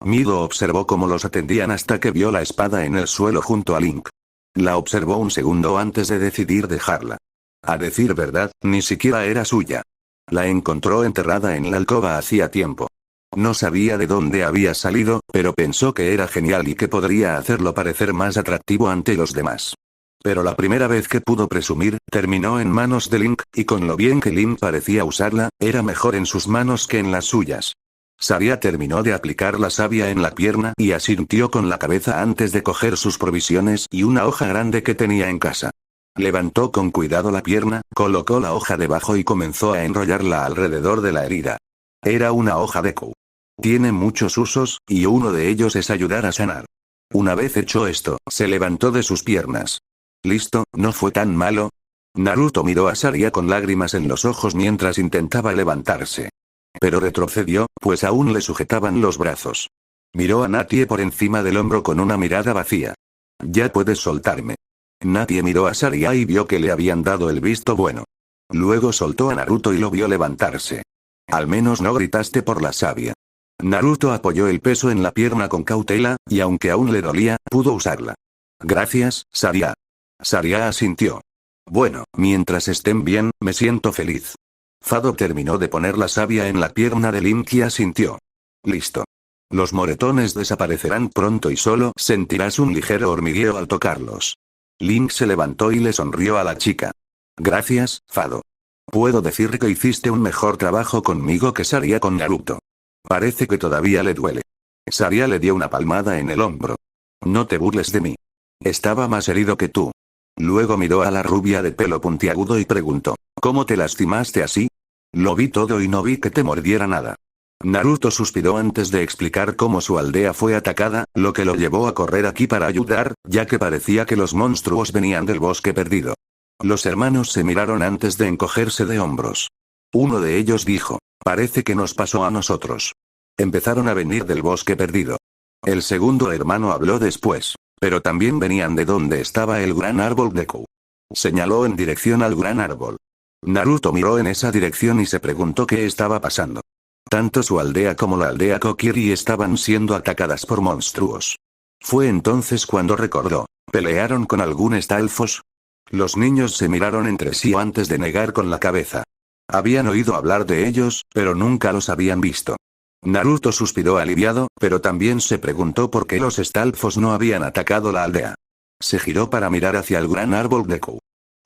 Mido observó cómo los atendían hasta que vio la espada en el suelo junto a Link. La observó un segundo antes de decidir dejarla. A decir verdad, ni siquiera era suya. La encontró enterrada en la alcoba hacía tiempo. No sabía de dónde había salido, pero pensó que era genial y que podría hacerlo parecer más atractivo ante los demás. Pero la primera vez que pudo presumir, terminó en manos de Link, y con lo bien que Link parecía usarla, era mejor en sus manos que en las suyas. Saria terminó de aplicar la savia en la pierna y asintió con la cabeza antes de coger sus provisiones y una hoja grande que tenía en casa. Levantó con cuidado la pierna, colocó la hoja debajo y comenzó a enrollarla alrededor de la herida. Era una hoja Deku. Tiene muchos usos, y uno de ellos es ayudar a sanar. Una vez hecho esto, se levantó de sus piernas. ¿Listo? ¿No fue tan malo? Naruto miró a Saria con lágrimas en los ojos mientras intentaba levantarse. Pero retrocedió, pues aún le sujetaban los brazos. Miró a Natie por encima del hombro con una mirada vacía. Ya puedes soltarme. Natie miró a Saria y vio que le habían dado el visto bueno. Luego soltó a Naruto y lo vio levantarse. Al menos no gritaste por la savia. Naruto apoyó el peso en la pierna con cautela, y aunque aún le dolía, pudo usarla. Gracias, Saria. Saria asintió. Bueno, mientras estén bien, me siento feliz. Fado terminó de poner la savia en la pierna de Link y asintió. Listo. Los moretones desaparecerán pronto y solo sentirás un ligero hormigueo al tocarlos. Link se levantó y le sonrió a la chica. Gracias, Fado. Puedo decir que hiciste un mejor trabajo conmigo que Saria con Naruto. Parece que todavía le duele. Saria le dio una palmada en el hombro. No te burles de mí. Estaba más herido que tú. Luego miró a la rubia de pelo puntiagudo y preguntó, ¿cómo te lastimaste así? Lo vi todo y no vi que te mordiera nada. Naruto suspiró antes de explicar cómo su aldea fue atacada, lo que lo llevó a correr aquí para ayudar, ya que parecía que los monstruos venían del bosque perdido. Los hermanos se miraron antes de encogerse de hombros. Uno de ellos dijo, parece que nos pasó a nosotros. Empezaron a venir del bosque perdido. El segundo hermano habló después. Pero también venían de donde estaba el gran árbol Deku. Señaló en dirección al gran árbol. Naruto miró en esa dirección y se preguntó qué estaba pasando. Tanto su aldea como la aldea Kokiri estaban siendo atacadas por monstruos. Fue entonces cuando recordó. ¿Pelearon con algún Stalfos? Los niños se miraron entre sí antes de negar con la cabeza. Habían oído hablar de ellos, pero nunca los habían visto. Naruto suspiró aliviado, pero también se preguntó por qué los Stalfos no habían atacado la aldea. Se giró para mirar hacia el gran árbol Deku.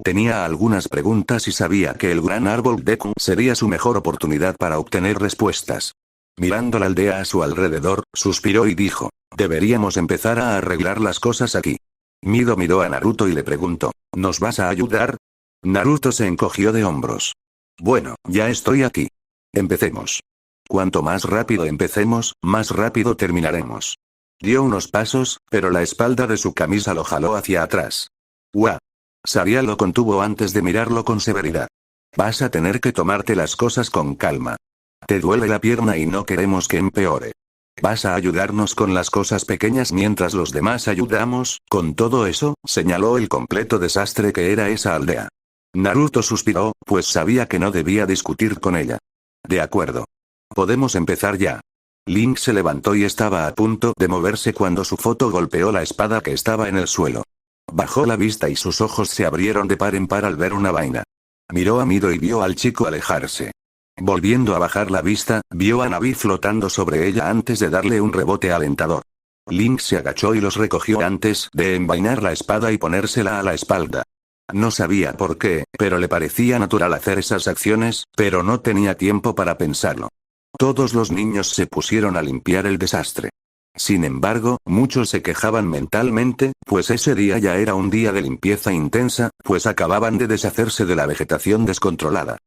Tenía algunas preguntas y sabía que el gran árbol Deku sería su mejor oportunidad para obtener respuestas. Mirando la aldea a su alrededor, suspiró y dijo, deberíamos empezar a arreglar las cosas aquí. Mido miró a Naruto y le preguntó, ¿nos vas a ayudar? Naruto se encogió de hombros. Bueno, ya estoy aquí. Empecemos. Cuanto más rápido empecemos, más rápido terminaremos. Dio unos pasos, pero la espalda de su camisa lo jaló hacia atrás. ¡Guau! Saria lo contuvo antes de mirarlo con severidad. Vas a tener que tomarte las cosas con calma. Te duele la pierna y no queremos que empeore. Vas a ayudarnos con las cosas pequeñas mientras los demás ayudamos, con todo eso, señaló el completo desastre que era esa aldea. Naruto suspiró, pues sabía que no debía discutir con ella. De acuerdo. Podemos empezar ya. Link se levantó y estaba a punto de moverse cuando su foto golpeó la espada que estaba en el suelo. Bajó la vista y sus ojos se abrieron de par en par al ver una vaina. Miró a Mido y vio al chico alejarse. Volviendo a bajar la vista, vio a Navi flotando sobre ella antes de darle un rebote alentador. Link se agachó y los recogió antes de envainar la espada y ponérsela a la espalda. No sabía por qué, pero le parecía natural hacer esas acciones, pero no tenía tiempo para pensarlo. Todos los niños se pusieron a limpiar el desastre. Sin embargo, muchos se quejaban mentalmente, pues ese día ya era un día de limpieza intensa, pues acababan de deshacerse de la vegetación descontrolada.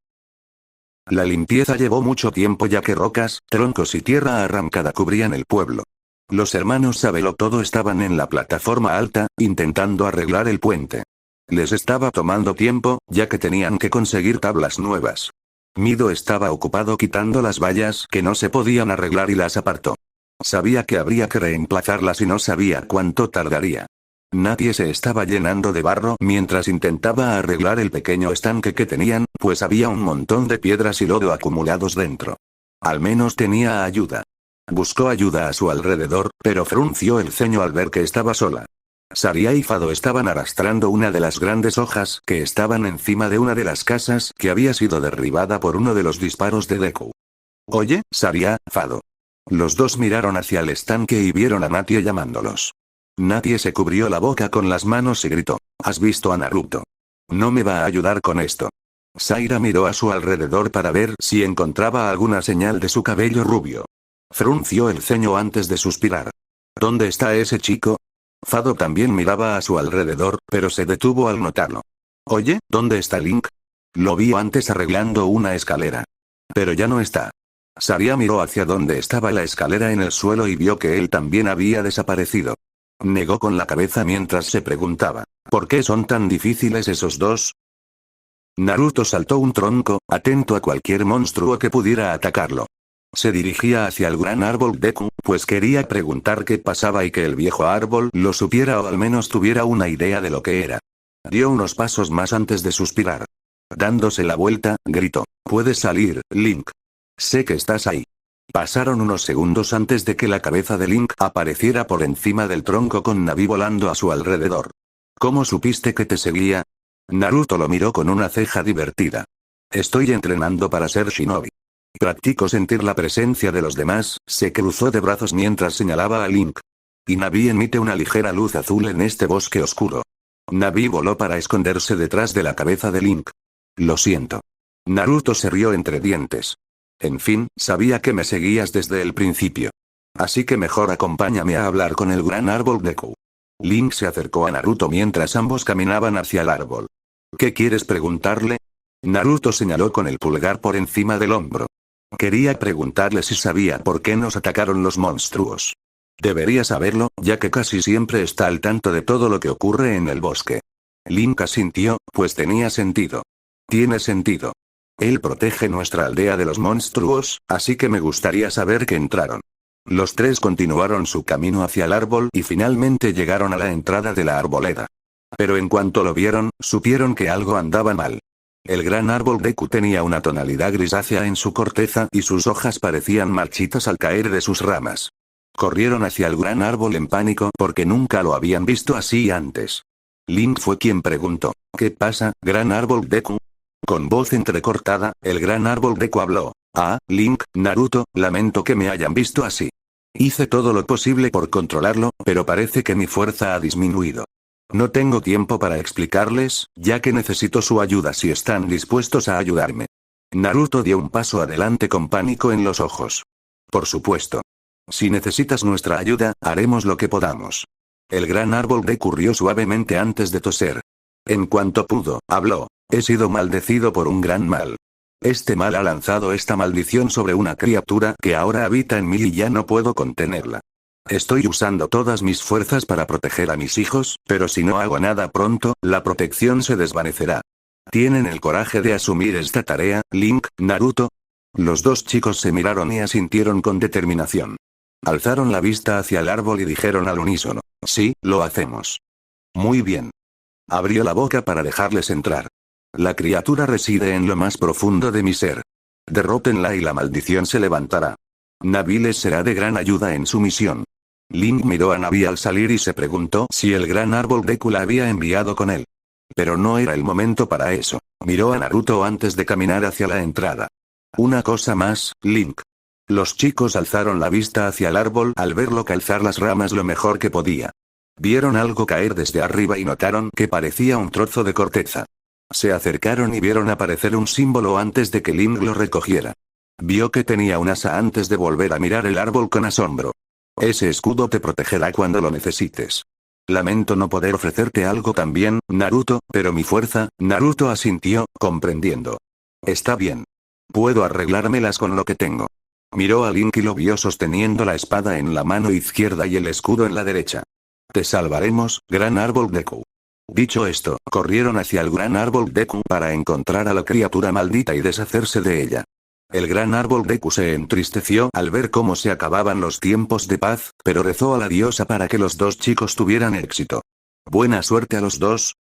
La limpieza llevó mucho tiempo ya que rocas, troncos y tierra arrancada cubrían el pueblo. Los hermanos Sabelotodo estaban en la plataforma alta, intentando arreglar el puente. Les estaba tomando tiempo, ya que tenían que conseguir tablas nuevas. Mido estaba ocupado quitando las vallas que no se podían arreglar y las apartó. Sabía que habría que reemplazarlas y no sabía cuánto tardaría. Nadie se estaba llenando de barro mientras intentaba arreglar el pequeño estanque que tenían, pues había un montón de piedras y lodo acumulados dentro. Al menos tenía ayuda. Buscó ayuda a su alrededor, pero frunció el ceño al ver que estaba sola. Saria y Fado estaban arrastrando una de las grandes hojas que estaban encima de una de las casas que había sido derribada por uno de los disparos de Deku. «Oye, Saria, Fado». Los dos miraron hacia el estanque y vieron a Natty llamándolos. Natty se cubrió la boca con las manos y gritó: «¿Has visto a Naruto? No me va a ayudar con esto». Zaira miró a su alrededor para ver si encontraba alguna señal de su cabello rubio. Frunció el ceño antes de suspirar. «¿Dónde está ese chico?». Fado también miraba a su alrededor, pero se detuvo al notarlo. «Oye, ¿dónde está Link?». Lo vi antes arreglando una escalera. Pero ya no está. Saria miró hacia donde estaba la escalera en el suelo y vio que él también había desaparecido. Negó con la cabeza mientras se preguntaba: ¿por qué son tan difíciles esos dos? Naruto saltó un tronco, atento a cualquier monstruo que pudiera atacarlo. Se dirigía hacia el gran árbol Deku, pues quería preguntar qué pasaba y que el viejo árbol lo supiera o al menos tuviera una idea de lo que era. Dio unos pasos más antes de suspirar. Dándose la vuelta, gritó: «Puedes salir, Link. Sé que estás ahí». Pasaron unos segundos antes de que la cabeza de Link apareciera por encima del tronco con Navi volando a su alrededor. «¿Cómo supiste que te seguía?». Naruto lo miró con una ceja divertida. «Estoy entrenando para ser shinobi. Practico sentir la presencia de los demás», se cruzó de brazos mientras señalaba a Link. «Y Navi emite una ligera luz azul en este bosque oscuro». Navi voló para esconderse detrás de la cabeza de Link. «Lo siento». Naruto se rió entre dientes. «En fin, sabía que me seguías desde el principio. Así que mejor acompáñame a hablar con el gran árbol Deku». Link se acercó a Naruto mientras ambos caminaban hacia el árbol. «¿Qué quieres preguntarle?». Naruto señaló con el pulgar por encima del hombro. «Quería preguntarle si sabía por qué nos atacaron los monstruos». «Debería saberlo, ya que casi siempre está al tanto de todo lo que ocurre en el bosque». Link asintió, pues tenía sentido. «Tiene sentido. Él protege nuestra aldea de los monstruos, así que me gustaría saber que entraron». Los tres continuaron su camino hacia el árbol y finalmente llegaron a la entrada de la arboleda. Pero en cuanto lo vieron, supieron que algo andaba mal. El gran árbol Deku tenía una tonalidad grisácea en su corteza y sus hojas parecían marchitas al caer de sus ramas. Corrieron hacia el gran árbol en pánico porque nunca lo habían visto así antes. Link fue quien preguntó: «¿Qué pasa, gran árbol Deku?». Con voz entrecortada, el gran árbol Deku habló: «Ah, Link, Naruto, lamento que me hayan visto así. Hice todo lo posible por controlarlo, pero parece que mi fuerza ha disminuido. No tengo tiempo para explicarles, ya que necesito su ayuda si están dispuestos a ayudarme». Naruto dio un paso adelante con pánico en los ojos. «Por supuesto. Si necesitas nuestra ayuda, haremos lo que podamos». El gran árbol Deku rió suavemente antes de toser. En cuanto pudo, habló: «He sido maldecido por un gran mal. Este mal ha lanzado esta maldición sobre una criatura que ahora habita en mí y ya no puedo contenerla. Estoy usando todas mis fuerzas para proteger a mis hijos, pero si no hago nada pronto, la protección se desvanecerá. ¿Tienen el coraje de asumir esta tarea, Link, Naruto?». Los dos chicos se miraron y asintieron con determinación. Alzaron la vista hacia el árbol y dijeron al unísono: «Sí, lo hacemos». «Muy bien». Abrió la boca para dejarles entrar. «La criatura reside en lo más profundo de mi ser. Derrótenla y la maldición se levantará. Navi les será de gran ayuda en su misión». Link miró a Navi al salir y se preguntó si el gran árbol Deku la había enviado con él. Pero no era el momento para eso. Miró a Naruto antes de caminar hacia la entrada. Una cosa más, Link. Los chicos alzaron la vista hacia el árbol al verlo calzar las ramas lo mejor que podía. Vieron algo caer desde arriba y notaron que parecía un trozo de corteza. Se acercaron y vieron aparecer un símbolo antes de que Link lo recogiera. Vio que tenía un asa antes de volver a mirar el árbol con asombro. Ese escudo te protegerá cuando lo necesites. Lamento no poder ofrecerte algo también, Naruto, pero mi fuerza, Naruto asintió, comprendiendo. Está bien. Puedo arreglármelas con lo que tengo. Miró a Link y lo vio sosteniendo la espada en la mano izquierda y el escudo en la derecha. Te salvaremos, gran árbol Deku. Dicho esto, corrieron hacia el gran árbol Deku para encontrar a la criatura maldita y deshacerse de ella. El gran árbol Deku se entristeció al ver cómo se acababan los tiempos de paz, pero rezó a la diosa para que los dos chicos tuvieran éxito. Buena suerte a los dos,